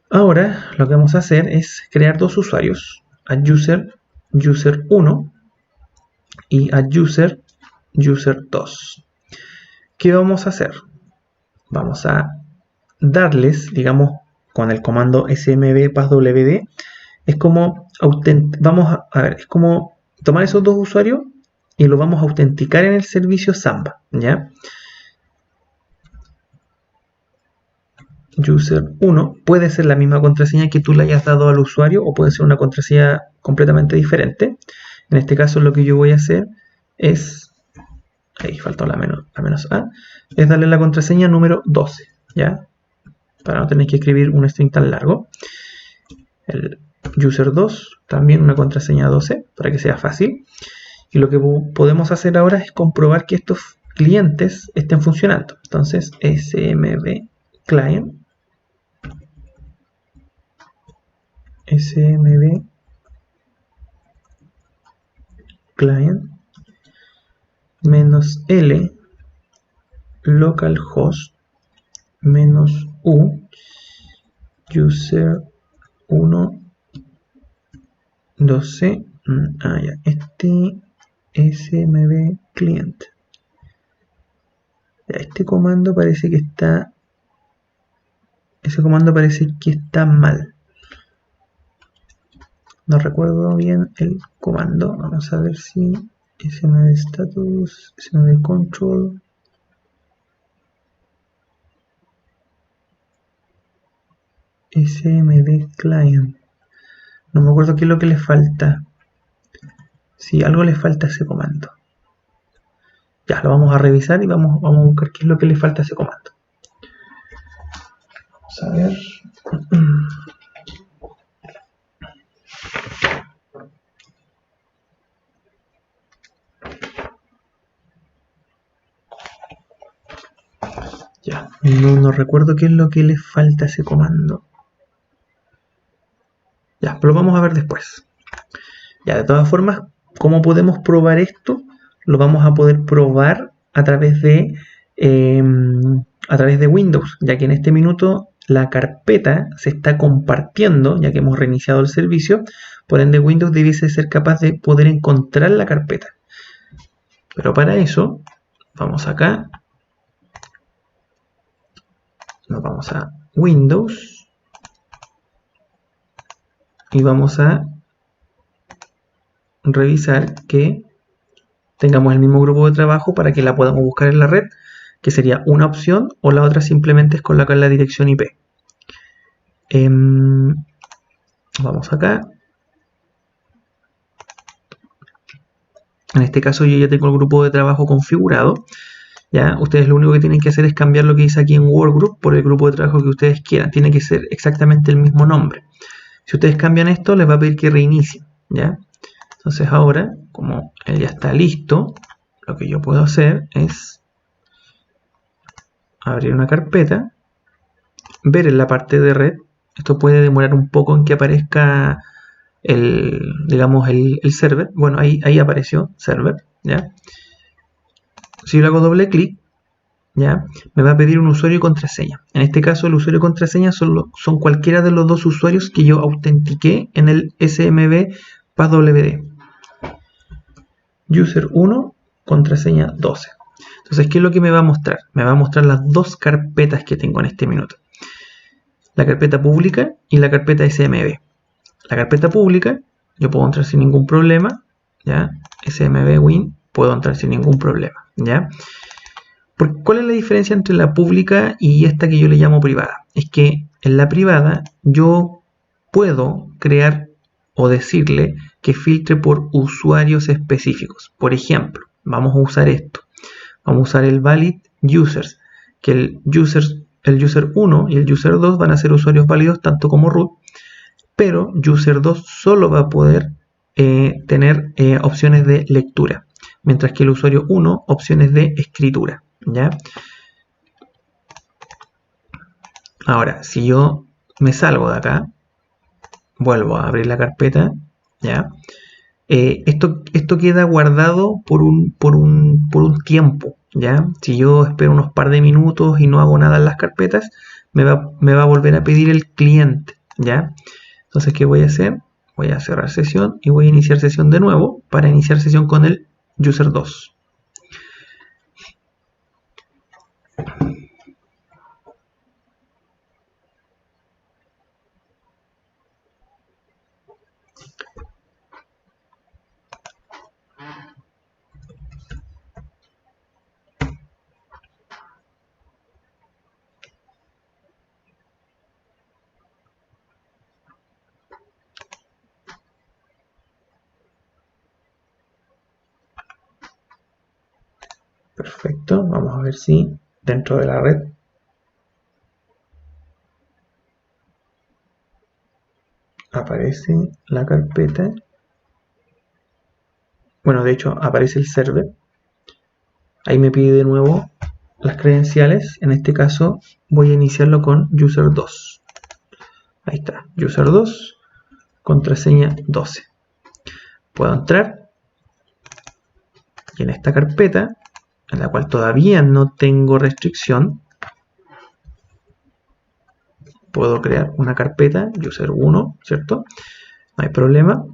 A: Ahora lo que vamos a hacer es crear dos usuarios, add user, user 1 y add user, user 2. ¿Qué vamos a hacer? Vamos a darles, digamos, con el comando smb passwd, es como es como tomar esos dos usuarios y los vamos a autenticar en el servicio Samba, ¿ya? User 1 puede ser la misma contraseña que tú le hayas dado al usuario o puede ser una contraseña completamente diferente. En este caso lo que yo voy a hacer es, ahí faltó la menos A, es darle la contraseña número 12, ¿ya? Para no tener que escribir un string tan largo. El user 2, también una contraseña 12, para que sea fácil. Y lo que podemos hacer ahora es comprobar que estos clientes estén funcionando. Entonces, smb client, smb client -l localhost -u user 1 12 ya, este smb client. Ya, este comando parece que está, ese comando parece que está mal. No recuerdo bien el comando. Vamos a ver si smb status, smb control, smb client. No me acuerdo qué es lo que le falta. Si algo le falta a ese comando. Ya, lo vamos a revisar y vamos a buscar qué es lo que le falta a ese comando. Vamos a ver. Ya, no recuerdo qué es lo que le falta a ese comando. Ya, pero lo vamos a ver después. Ya, de todas formas, ¿cómo podemos probar esto? Lo vamos a poder probar a través de Windows, ya que en este minuto la carpeta se está compartiendo, ya que hemos reiniciado el servicio. Por ende, Windows debiese ser capaz de poder encontrar la carpeta. Pero para eso, vamos acá. Nos vamos a Windows y vamos a revisar que tengamos el mismo grupo de trabajo para que la podamos buscar en la red, que sería una opción, o la otra simplemente es colocar la dirección IP. Vamos acá. En este caso yo ya tengo el grupo de trabajo configurado. ¿Ya? Ustedes lo único que tienen que hacer es cambiar lo que dice aquí en Workgroup por el grupo de trabajo que ustedes quieran. Tiene que ser exactamente el mismo nombre. Si ustedes cambian esto, les va a pedir que reinicien, ¿ya? Entonces ahora, como él ya está listo, lo que yo puedo hacer es abrir una carpeta, ver en la parte de red. Esto puede demorar un poco en que aparezca digamos el server. Bueno, ahí apareció server, ¿ya? Si yo le hago doble clic, ¿ya? Me va a pedir un usuario y contraseña. En este caso, el usuario y contraseña son cualquiera de los dos usuarios que yo autentiqué en el smb passwd. User 1, contraseña 12. Entonces, ¿qué es lo que me va a mostrar? Me va a mostrar las dos carpetas que tengo en este minuto. La carpeta pública y la carpeta smb. La carpeta pública yo puedo entrar sin ningún problema, ¿ya? SMB Win, puedo entrar sin ningún problema, ¿ya? ¿Cuál es la diferencia entre la pública y esta que yo le llamo privada? Es que en la privada yo puedo crear o decirle que filtre por usuarios específicos. Por ejemplo, vamos a usar esto. Vamos a usar el valid users, que el user 1 y el user 2 van a ser usuarios válidos tanto como root, pero user 2 solo va a poder tener opciones de lectura, mientras que el usuario 1 opciones de escritura, ¿ya? Ahora, si yo me salgo de acá, vuelvo a abrir la carpeta, ¿ya? Esto queda guardado por un tiempo, ¿ya? Si yo espero unos par de minutos y no hago nada en las carpetas, me va a volver a pedir el cliente, ¿ya? Entonces, ¿qué voy a hacer? Voy a cerrar sesión y voy a iniciar sesión de nuevo para iniciar sesión con el user 2. Perfecto, vamos a ver si dentro de la red aparece la carpeta. Bueno, de hecho aparece el server. Ahí me pide de nuevo las credenciales. En este caso voy a iniciarlo con user 2. Ahí está, user 2, contraseña 12. Puedo entrar y en esta carpeta, en la cual todavía no tengo restricción, puedo crear una carpeta user 1, ¿cierto? No hay problema.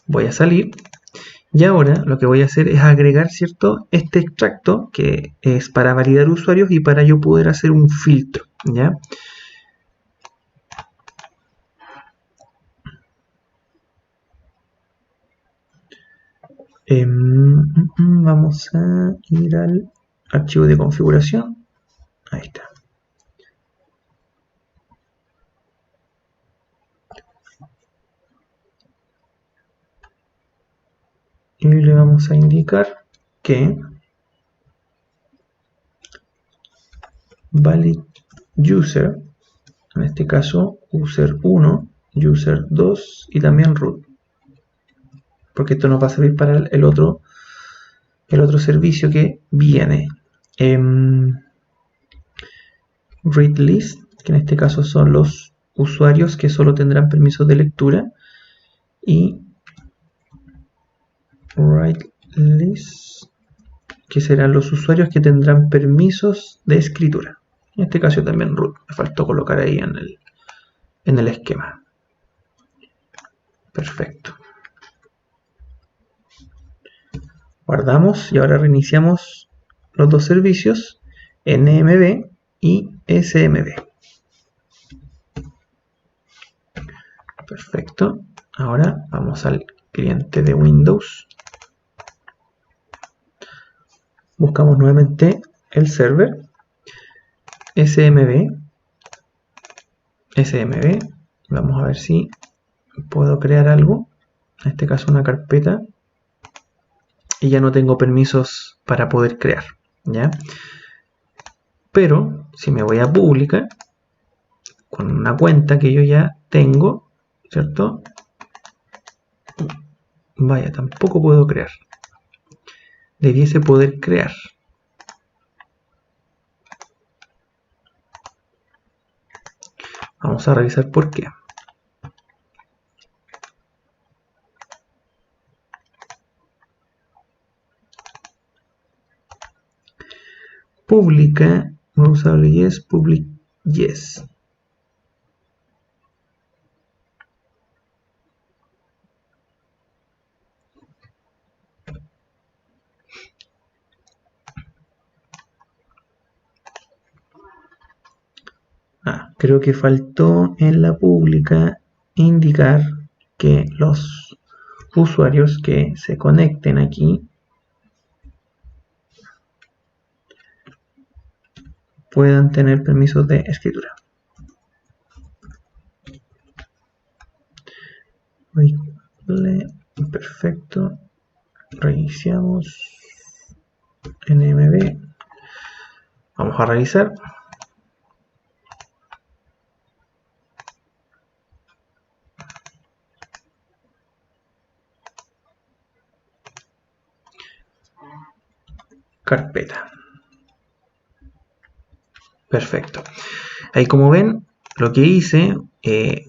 A: Voy a salir. Y ahora lo que voy a hacer es agregar, ¿cierto?, este extracto que es para validar usuarios y para yo poder hacer un filtro, ¿ya? Vamos a ir al archivo de configuración. Ahí está. Y le vamos a indicar que valid user, en este caso user 1, user 2 y también root, porque esto nos va a servir para el otro servicio que viene. Read list, que en este caso son los usuarios que solo tendrán permisos de lectura, y write list, que serán los usuarios que tendrán permisos de escritura. En este caso también root, me faltó colocar ahí en el esquema. Perfecto. Guardamos y ahora reiniciamos los dos servicios, NMB y SMB. Perfecto. Ahora vamos al cliente de Windows. Buscamos nuevamente el server SMB. Vamos a ver si puedo crear algo. En este caso una carpeta. Y ya no tengo permisos para poder crear, ¿ya? Pero si me voy a pública, con una cuenta que yo ya tengo, ¿cierto? Vaya, tampoco puedo crear. Debiese poder crear. Vamos a revisar por qué. Pública, vamos a darle yes, public yes. Creo que faltó en la pública indicar que los usuarios que se conecten aquí puedan tener permisos de escritura. Perfecto. Reiniciamos NMB. Vamos a revisar. Carpeta. Perfecto. Ahí, como ven, lo que hice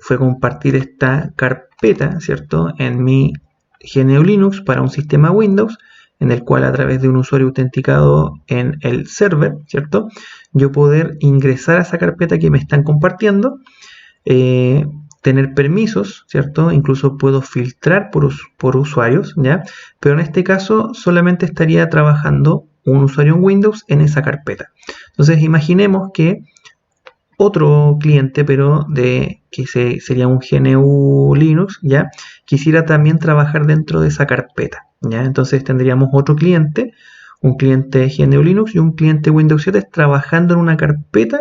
A: fue compartir esta carpeta, ¿cierto?, en mi GNU Linux para un sistema Windows, en el cual, a través de un usuario autenticado en el server, ¿cierto?, yo poder ingresar a esa carpeta que me están compartiendo, tener permisos, ¿cierto? Incluso puedo filtrar por usuarios, ¿ya? Pero en este caso solamente estaría trabajando un usuario en Windows en esa carpeta. Entonces imaginemos que otro cliente, pero sería un GNU Linux, ¿ya?, quisiera también trabajar dentro de esa carpeta, ¿ya? Entonces tendríamos otro cliente, un cliente GNU Linux y un cliente Windows 7 trabajando en una carpeta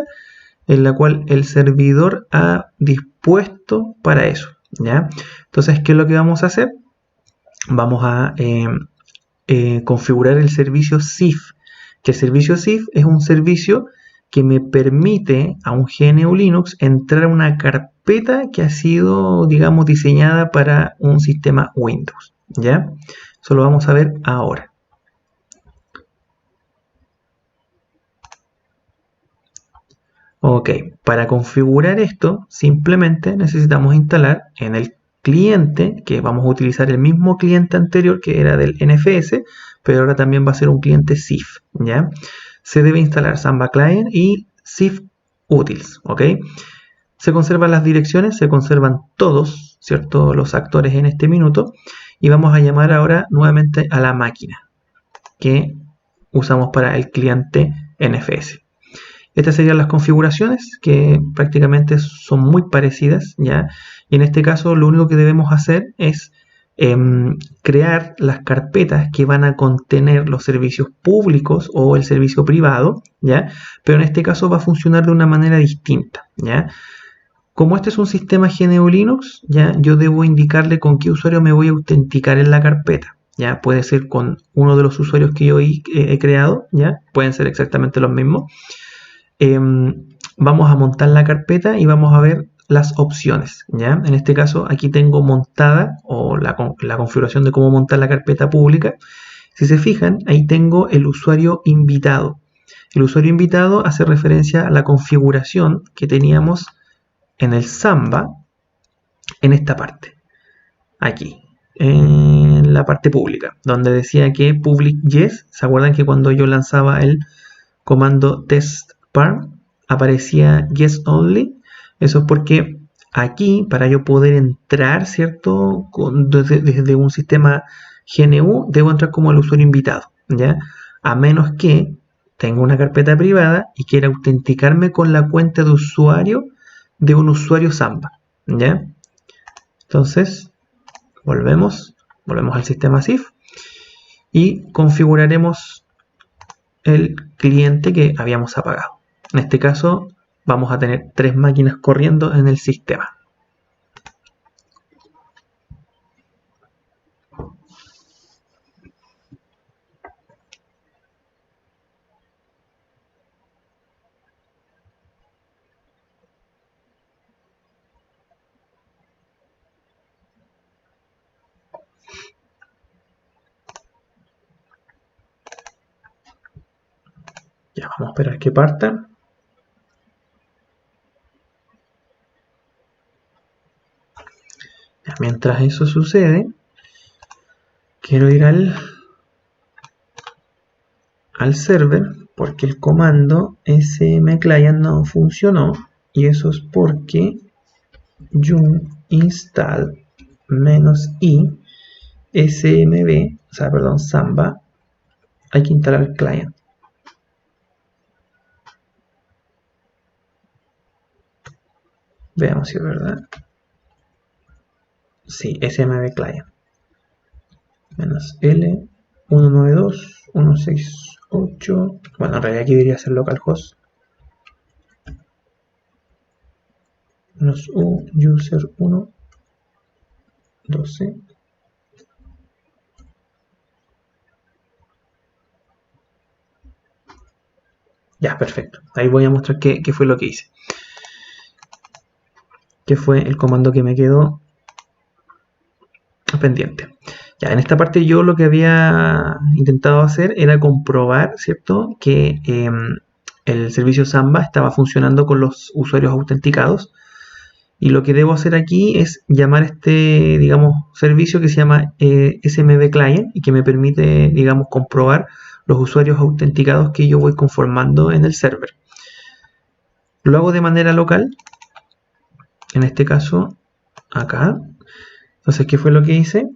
A: en la cual el servidor ha dispuesto para eso, ¿ya? Entonces, ¿qué es lo que vamos a hacer? Vamos a configurar el servicio CIF, que el servicio CIF es un servicio que me permite a un GNU Linux entrar a una carpeta que ha sido, digamos, diseñada para un sistema Windows, ¿ya? Eso lo vamos a ver ahora. Ok, para configurar esto simplemente necesitamos instalar en el cliente, que vamos a utilizar el mismo cliente anterior que era del NFS, pero ahora también va a ser un cliente CIF, ¿ya? Se debe instalar Samba Client y CIF Utils, ¿ok? Se conservan las direcciones, se conservan todos, ¿cierto?, los actores en este minuto, y vamos a llamar ahora nuevamente a la máquina que usamos para el cliente NFS. Estas serían las configuraciones, que prácticamente son muy parecidas, ¿ya? Y en este caso lo único que debemos hacer es crear las carpetas que van a contener los servicios públicos o el servicio privado, ¿ya? Pero en este caso va a funcionar de una manera distinta, ¿ya? Como este es un sistema GNU Linux, ¿ya?, yo debo indicarle con qué usuario me voy a autenticar en la carpeta. ¿Ya? Puede ser con uno de los usuarios que yo he creado, ¿ya? Pueden ser exactamente los mismos. Vamos a montar la carpeta y vamos a ver las opciones, ¿ya? En este caso aquí tengo montada, o la configuración de cómo montar la carpeta pública. Si se fijan, ahí tengo el usuario invitado. El usuario invitado hace referencia a la configuración que teníamos en el Samba, en esta parte, aquí, en la parte pública, donde decía que public yes. ¿Se acuerdan que cuando yo lanzaba el comando test parm aparecía yes only? Eso es porque aquí, para yo poder entrar, ¿cierto?, desde un sistema GNU, debo entrar como el usuario invitado, ¿ya? A menos que tenga una carpeta privada y quiera autenticarme con la cuenta de usuario de un usuario Samba, ¿ya? Entonces, volvemos al sistema CIF y configuraremos el cliente que habíamos apagado. En este caso vamos a tener 3 máquinas corriendo en el sistema. Ya, vamos a esperar que parta. Ya, mientras eso sucede, quiero ir al server, porque el comando smclient no funcionó, y eso es porque yum install -i smb, o sea, perdón, samba, hay que instalar el client. Veamos si es verdad. Sí, smb client. menos L 192.168. Bueno, en realidad aquí debería ser localhost menos U user 1 12. Ya, perfecto. Ahí voy a mostrar qué fue lo que hice. Que fue el comando que me quedó pendiente. Ya, en esta parte yo lo que había intentado hacer era comprobar, ¿cierto?, que el servicio Samba estaba funcionando con los usuarios autenticados. Y lo que debo hacer aquí es llamar este, digamos, servicio que se llama SMB Client y que me permite, digamos, comprobar los usuarios autenticados que yo voy conformando en el server. Lo hago de manera local, en este caso, acá. Entonces, ¿qué fue lo que hice?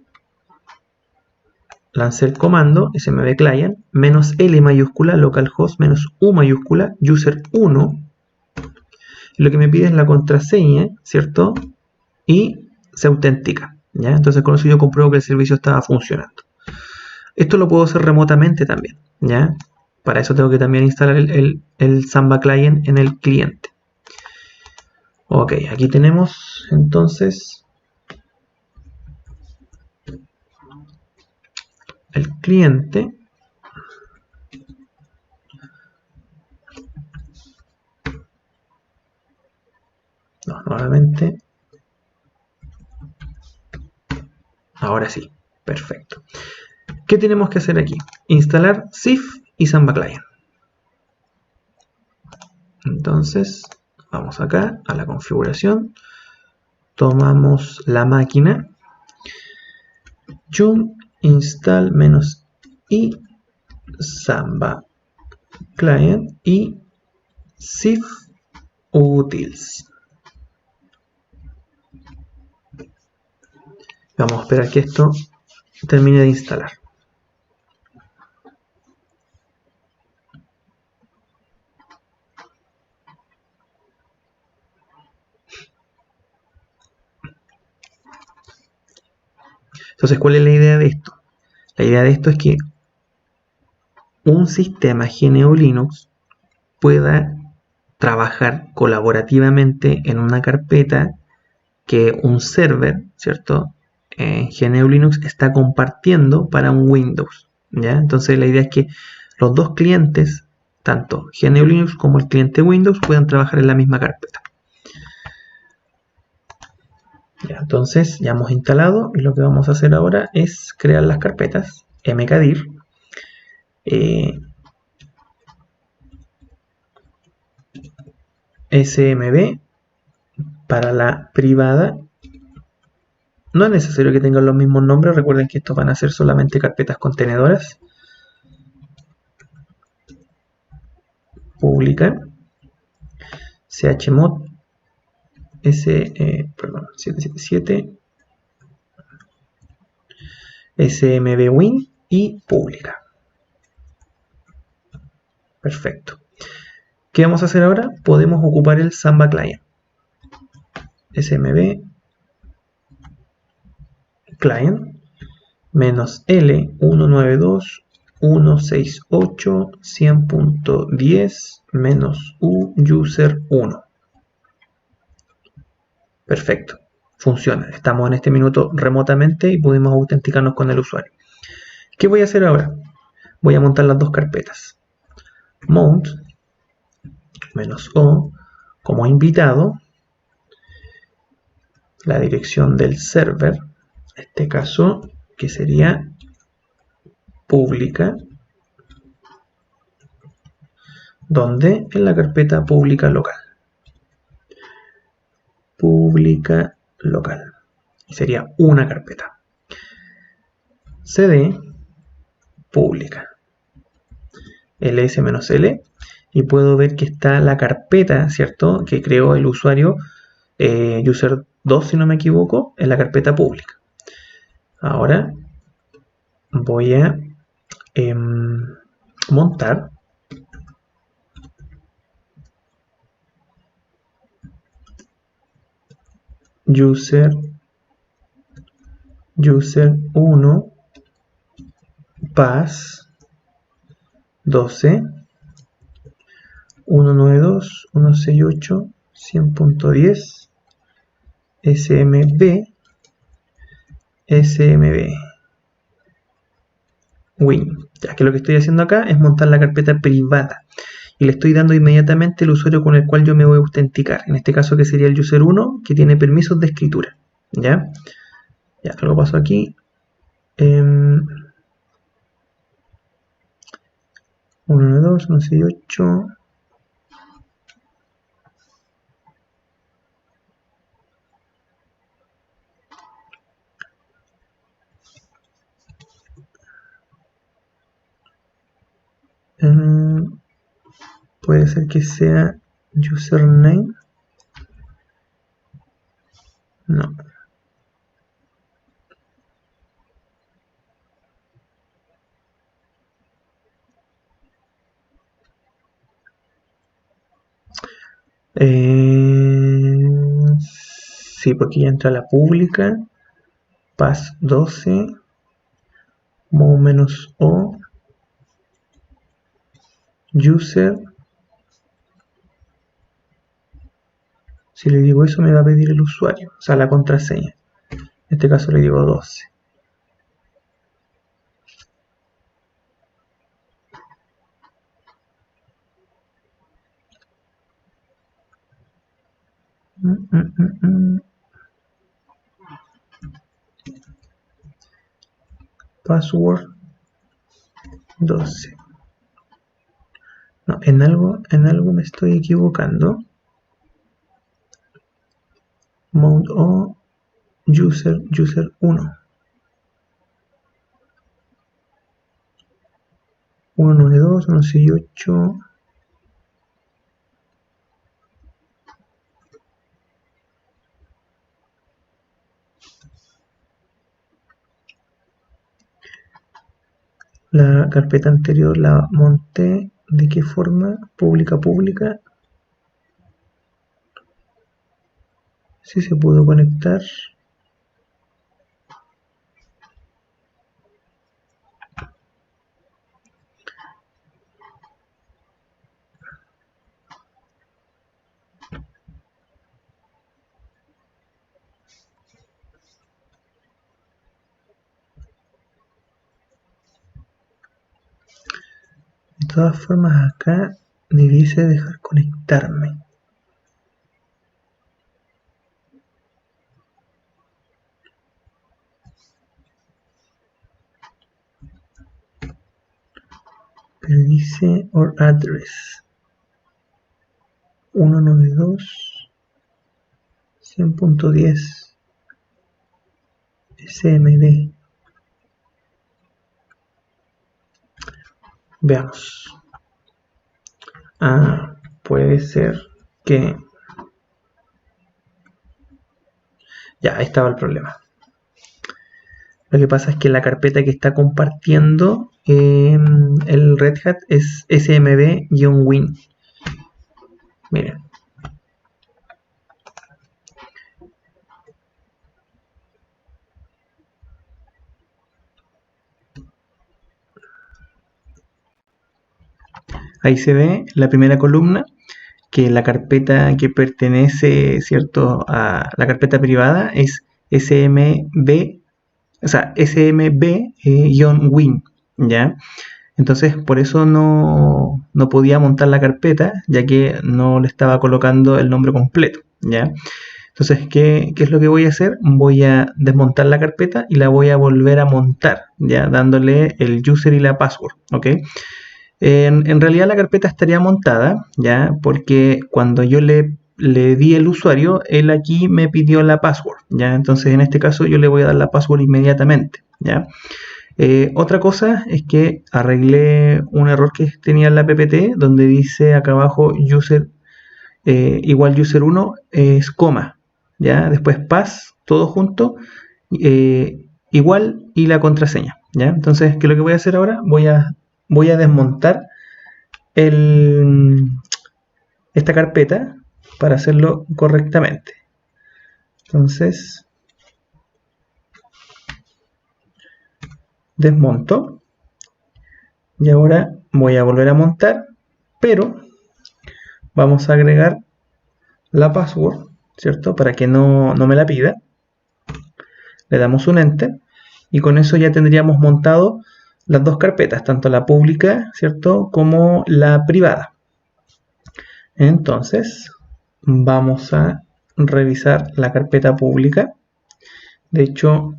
A: Lancé el comando smb client menos L mayúscula localhost menos U mayúscula user 1. Lo que me pide es la contraseña, ¿cierto? Y se autentica, ¿ya? Entonces con eso yo compruebo que el servicio estaba funcionando. Esto lo puedo hacer remotamente también, ¿ya? Para eso tengo que también instalar el Samba Client en el cliente. Ok, aquí tenemos entonces el cliente. No, nuevamente. Ahora sí, perfecto. ¿Qué tenemos que hacer aquí? Instalar SIF y Samba Client. Entonces, vamos acá a la configuración. Tomamos la máquina. Yum install -i Samba Client y SIF utils. Vamos a esperar que esto termine de instalar. Entonces, ¿cuál es la idea de esto? La idea de esto es que un sistema GNU Linux pueda trabajar colaborativamente en una carpeta que un server, ¿cierto?, en GNU Linux está compartiendo para un Windows, ¿ya? Entonces la idea es que los dos clientes, tanto GNU Linux como el cliente Windows, puedan trabajar en la misma carpeta. Ya, entonces ya hemos instalado y lo que vamos a hacer ahora es crear las carpetas mkdir, smb para la privada. No es necesario que tengan los mismos nombres, recuerden que estos van a ser solamente carpetas contenedoras. Pública, chmod, 777, smbwin y pública. Perfecto. ¿Qué vamos a hacer ahora? Podemos ocupar el Samba Client. smb client menos L 192.168.100.10 menos U user 1. Perfecto. Funciona. Estamos en este minuto remotamente y pudimos autenticarnos con el usuario. ¿Qué voy a hacer ahora? Voy a montar las dos carpetas. Mount -o como invitado la dirección del server, en este caso que sería pública, donde en la carpeta pública local. Pública local. Y sería una carpeta. cd pública. ls-l y puedo ver que está la carpeta, ¿cierto?, que creó el usuario user 2, si no me equivoco, en la carpeta pública. Ahora voy a montar user 1 pass 12 192 168 100.10 smb win. Ya que lo que estoy haciendo acá es montar la carpeta privada y le estoy dando inmediatamente el usuario con el cual yo me voy a autenticar, en este caso que sería el user 1, que tiene permisos de escritura. Ya lo paso aquí. 192 168 puede ser que sea username. No. Sí, porque ya entra la pública. Pass 12. Mo menos o. User. Si le digo eso me va a pedir el usuario, o sea la contraseña. En este caso le digo 12. Password 12. No, en algo me estoy equivocando. Mount o user 1. 192 168. La carpeta anterior la monté de qué forma, pública. Si se pudo conectar. De todas formas acá debiese dejar conectarme. Pero dice or address 192 100.10 smd. Veamos. Puede ser que ya, ahí estaba el problema. Lo que pasa es que la carpeta que está compartiendo el Red Hat es smb-win. Miren. Ahí se ve la primera columna, que la carpeta que pertenece, ¿cierto?, a la carpeta privada es smb, o sea, smb-win, ¿ya? Entonces, por eso no podía montar la carpeta, ya que no le estaba colocando el nombre completo, ¿ya? Entonces, ¿qué es lo que voy a hacer? Voy a desmontar la carpeta y la voy a volver a montar, ya dándole el user y la password, ¿ok? En realidad la carpeta estaría montada, ya, porque cuando yo le di el usuario, él aquí me pidió la password, ya. Entonces, en este caso yo le voy a dar la password inmediatamente, ya. Otra cosa es que arreglé un error que tenía en la ppt, donde dice acá abajo user igual user 1 es coma, ya, después pass, todo junto, igual y la contraseña, ya. Entonces, ¿qué es lo que voy a hacer ahora? Voy a desmontar esta carpeta para hacerlo correctamente. Entonces, desmonto Y ahora voy a volver a montar, pero vamos a agregar la password, ¿cierto? Para que no me la pida. Le damos un enter y con eso ya tendríamos montado las dos carpetas, tanto la pública, ¿cierto? Como la privada. Entonces, vamos a revisar la carpeta pública. De hecho,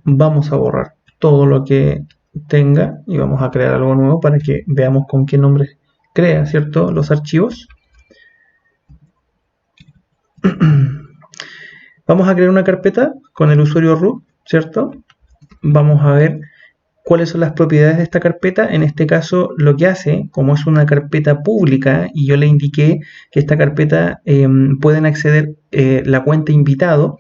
A: vamos a borrar todo lo que tenga y vamos a crear algo nuevo para que veamos con qué nombre crea, ¿cierto? Los archivos. Vamos a crear una carpeta con el usuario root, ¿cierto? Vamos a ver cuáles son las propiedades de esta carpeta. En este caso, lo que hace, como es una carpeta pública y yo le indiqué que esta carpeta pueden acceder la cuenta invitado,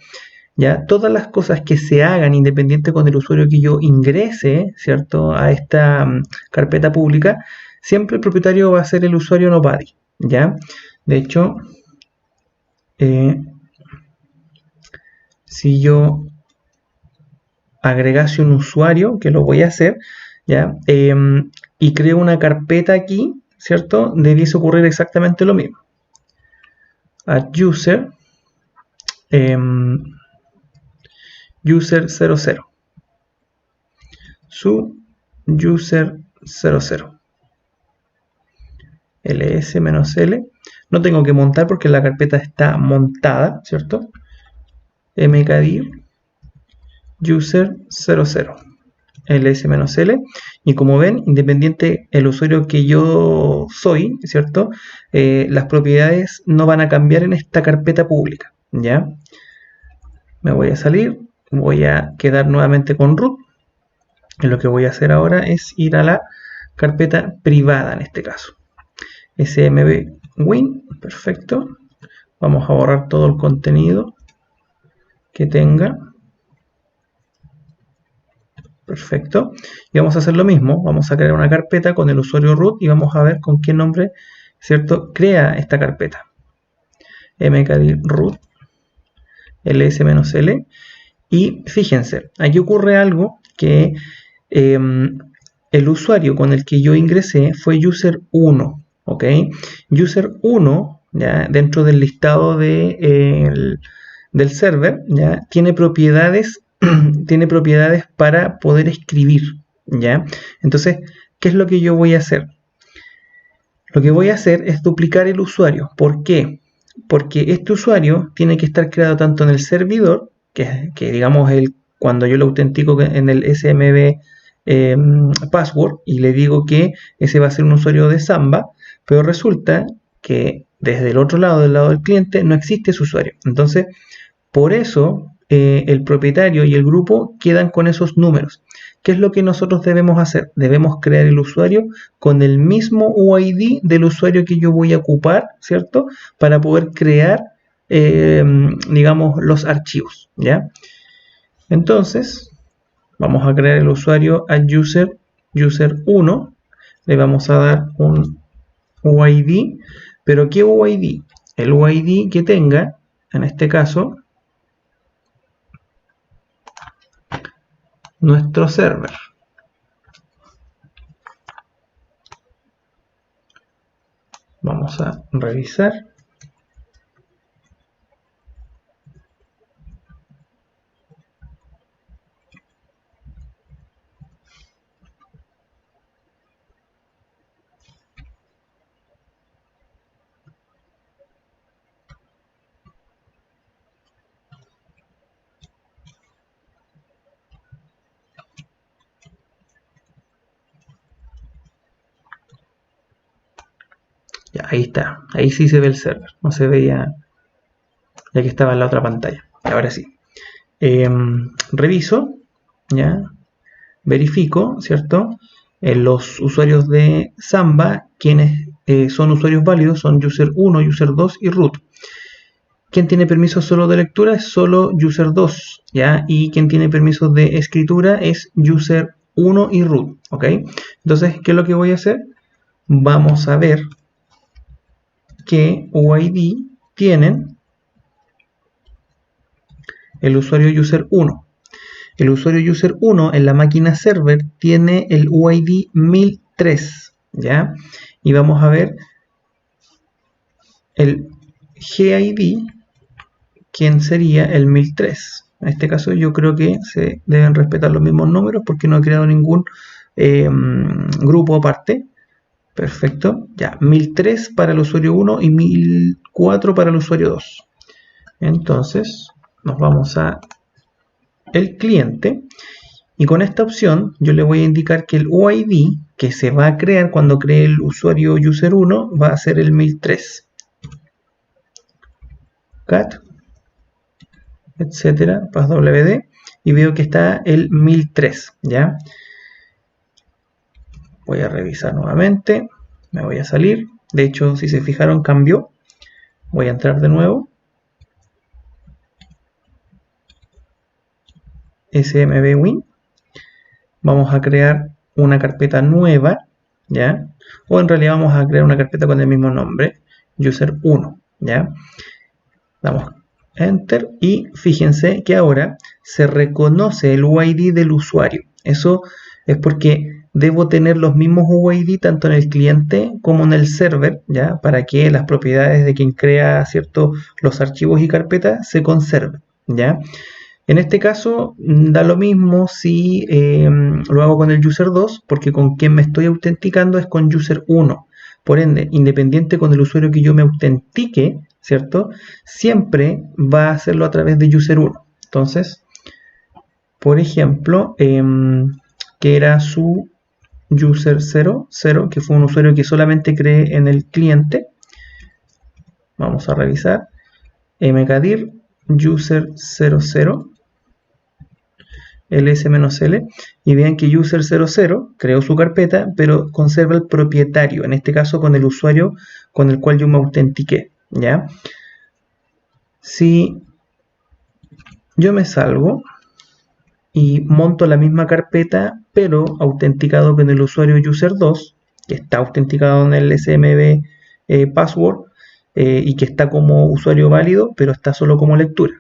A: ya todas las cosas que se hagan independiente con el usuario que yo ingrese, ¿cierto? A esta carpeta pública, siempre el propietario va a ser el usuario nobody, ¿ya? De hecho, si yo agregase un usuario, que lo voy a hacer, ¿ya? Y creo una carpeta aquí, ¿cierto? Debiese ocurrir exactamente lo mismo. Add user, user 00. Su user 00. ls-l. No tengo que montar porque la carpeta está montada, ¿cierto? mkdir user 00 ls-l, y como ven, independiente el usuario que yo soy, ¿cierto? Las propiedades no van a cambiar en esta carpeta pública, ¿ya? Me voy a salir, voy a quedar nuevamente con root, y lo que voy a hacer ahora es ir a la carpeta privada en este caso. smb-win, perfecto. Vamos a borrar todo el contenido que tenga. Perfecto. Y vamos a hacer lo mismo. Vamos a crear una carpeta con el usuario root y vamos a ver con qué nombre, ¿cierto?, crea esta carpeta. mkdir root ls-l. Y fíjense, aquí ocurre algo que el usuario con el que yo ingresé fue user 1. ¿Ok? User 1, ¿ya?, dentro del listado del server, ¿ya?, tiene propiedades para poder escribir, ¿ya? Entonces, ¿qué es lo que yo voy a hacer? Lo que voy a hacer es duplicar el usuario. ¿Por qué? Porque este usuario tiene que estar creado tanto en el servidor, que digamos cuando yo lo autentico en el SMB password y le digo que ese va a ser un usuario de Samba, pero resulta que desde el otro lado, del lado del cliente, no existe ese usuario. Entonces, por eso el propietario y el grupo quedan con esos números. ¿Qué es lo que nosotros debemos hacer? Debemos crear el usuario con el mismo UID del usuario que yo voy a ocupar, ¿cierto? Para poder crear, digamos, los archivos, ¿ya? Entonces, vamos a crear el usuario a user 1. Le vamos a dar un UID. ¿Pero qué UID? El UID que tenga, en este caso, nuestro server. Vamos a revisar. Ya, ahí está. Ahí sí se ve el server. No se veía ya que estaba en la otra pantalla. Ahora sí. Reviso, ¿ya? Verifico, ¿cierto? Los usuarios de Samba, quienes son usuarios válidos, son user 1, user 2 y root. Quien tiene permiso solo de lectura es solo user 2, ¿ya? Y quien tiene permiso de escritura es user 1 y root, ¿ok? Entonces, ¿qué es lo que voy a hacer? Vamos a ver qué UID tienen el usuario user 1. El usuario user 1 en la máquina server tiene el UID 1003, ¿ya? Y vamos a ver el GID, ¿quién sería el 1003? En este caso yo creo que se deben respetar los mismos números porque no he creado ningún grupo aparte. Perfecto, ya, 1003 para el usuario 1 y 1004 para el usuario 2. Entonces, nos vamos a el cliente y con esta opción yo le voy a indicar que el UID que se va a crear cuando cree el usuario user 1 va a ser el 1003. Cat, etcétera, passwd, y veo que está el 1003, ¿ya? Voy a revisar nuevamente, me voy a salir, de hecho si se fijaron cambió, voy a entrar de nuevo, smb-win, vamos a crear una carpeta nueva, ¿ya? O en realidad vamos a crear una carpeta con el mismo nombre, user1, ¿ya? Damos enter y fíjense que ahora se reconoce el UID del usuario. Eso es porque debo tener los mismos UID tanto en el cliente como en el server, ¿ya? Para que las propiedades de quien crea, ¿cierto?, los archivos y carpetas se conserven, ¿ya? En este caso da lo mismo si lo hago con el user 2, porque con quien me estoy autenticando es con user 1. Por ende, independiente con el usuario que yo me autentique, ¿cierto? Siempre va a hacerlo a través de user 1. Entonces, por ejemplo, que era su user 00, que fue un usuario que solamente creé en el cliente. Vamos a revisar. mkdir user 00 ls-l y vean que user 00 creó su carpeta, pero conserva el propietario, en este caso con el usuario con el cual yo me autentiqué, ¿ya? Si yo me salgo y monto la misma carpeta, pero autenticado con el usuario user 2, que está autenticado en el smb password y que está como usuario válido, pero está solo como lectura.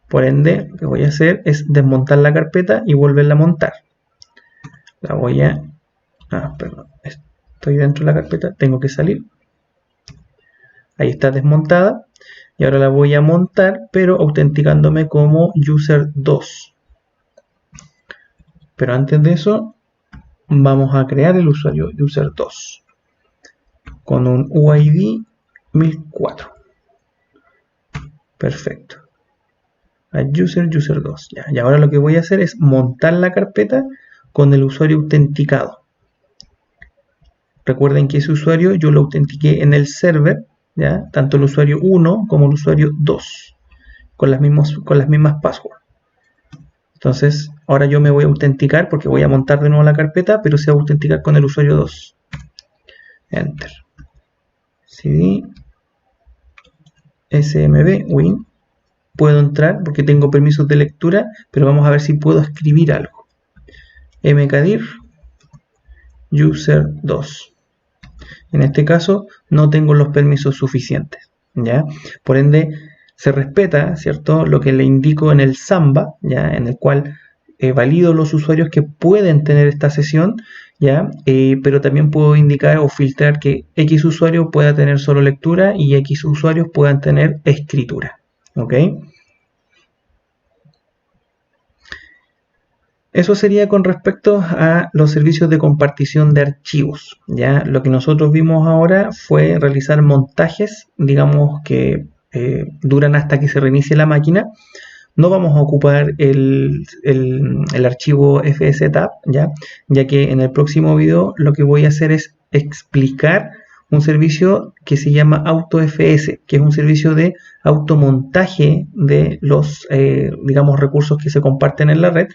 A: Por ende, lo que voy a hacer es desmontar la carpeta y volverla a montar. La voy a... perdón, estoy dentro de la carpeta, tengo que salir. Ahí está desmontada. Y ahora la voy a montar, pero autenticándome como user 2. Pero antes de eso, vamos a crear el usuario user 2 con un UID 1004. Perfecto. User 2. Ya. Y ahora lo que voy a hacer es montar la carpeta con el usuario autenticado. Recuerden que ese usuario yo lo autentiqué en el server, ¿ya? Tanto el usuario 1 como el usuario 2, con las mismas passwords. Entonces, ahora yo me voy a autenticar porque voy a montar de nuevo la carpeta, pero se va a autenticar con el usuario 2. Enter. cd smb-win. Puedo entrar porque tengo permisos de lectura, pero vamos a ver si puedo escribir algo. mkdir user 2. En este caso no tengo los permisos suficientes, ¿ya? Por ende se respeta, ¿cierto?, lo que le indico en el Samba, ¿ya?, en el cual valido los usuarios que pueden tener esta sesión, ¿ya? Pero también puedo indicar o filtrar que X usuario pueda tener solo lectura y X usuarios puedan tener escritura. ¿Ok? Eso sería con respecto a los servicios de compartición de archivos. ¿Ya? Lo que nosotros vimos ahora fue realizar montajes, digamos que duran hasta que se reinicie la máquina. No vamos a ocupar el archivo fstab, ya que en el próximo video lo que voy a hacer es explicar un servicio que se llama AutoFS, que es un servicio de automontaje de los, digamos, recursos que se comparten en la red,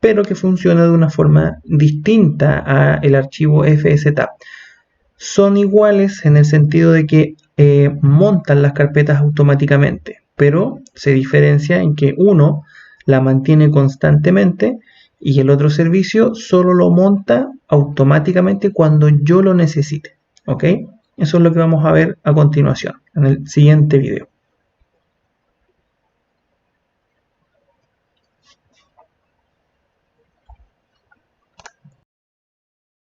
A: pero que funciona de una forma distinta al archivo fstab. Son iguales en el sentido de que montan las carpetas automáticamente, pero se diferencia en que uno la mantiene constantemente y el otro servicio solo lo monta automáticamente cuando yo lo necesite. ¿Ok? Eso es lo que vamos a ver a continuación, en el siguiente video.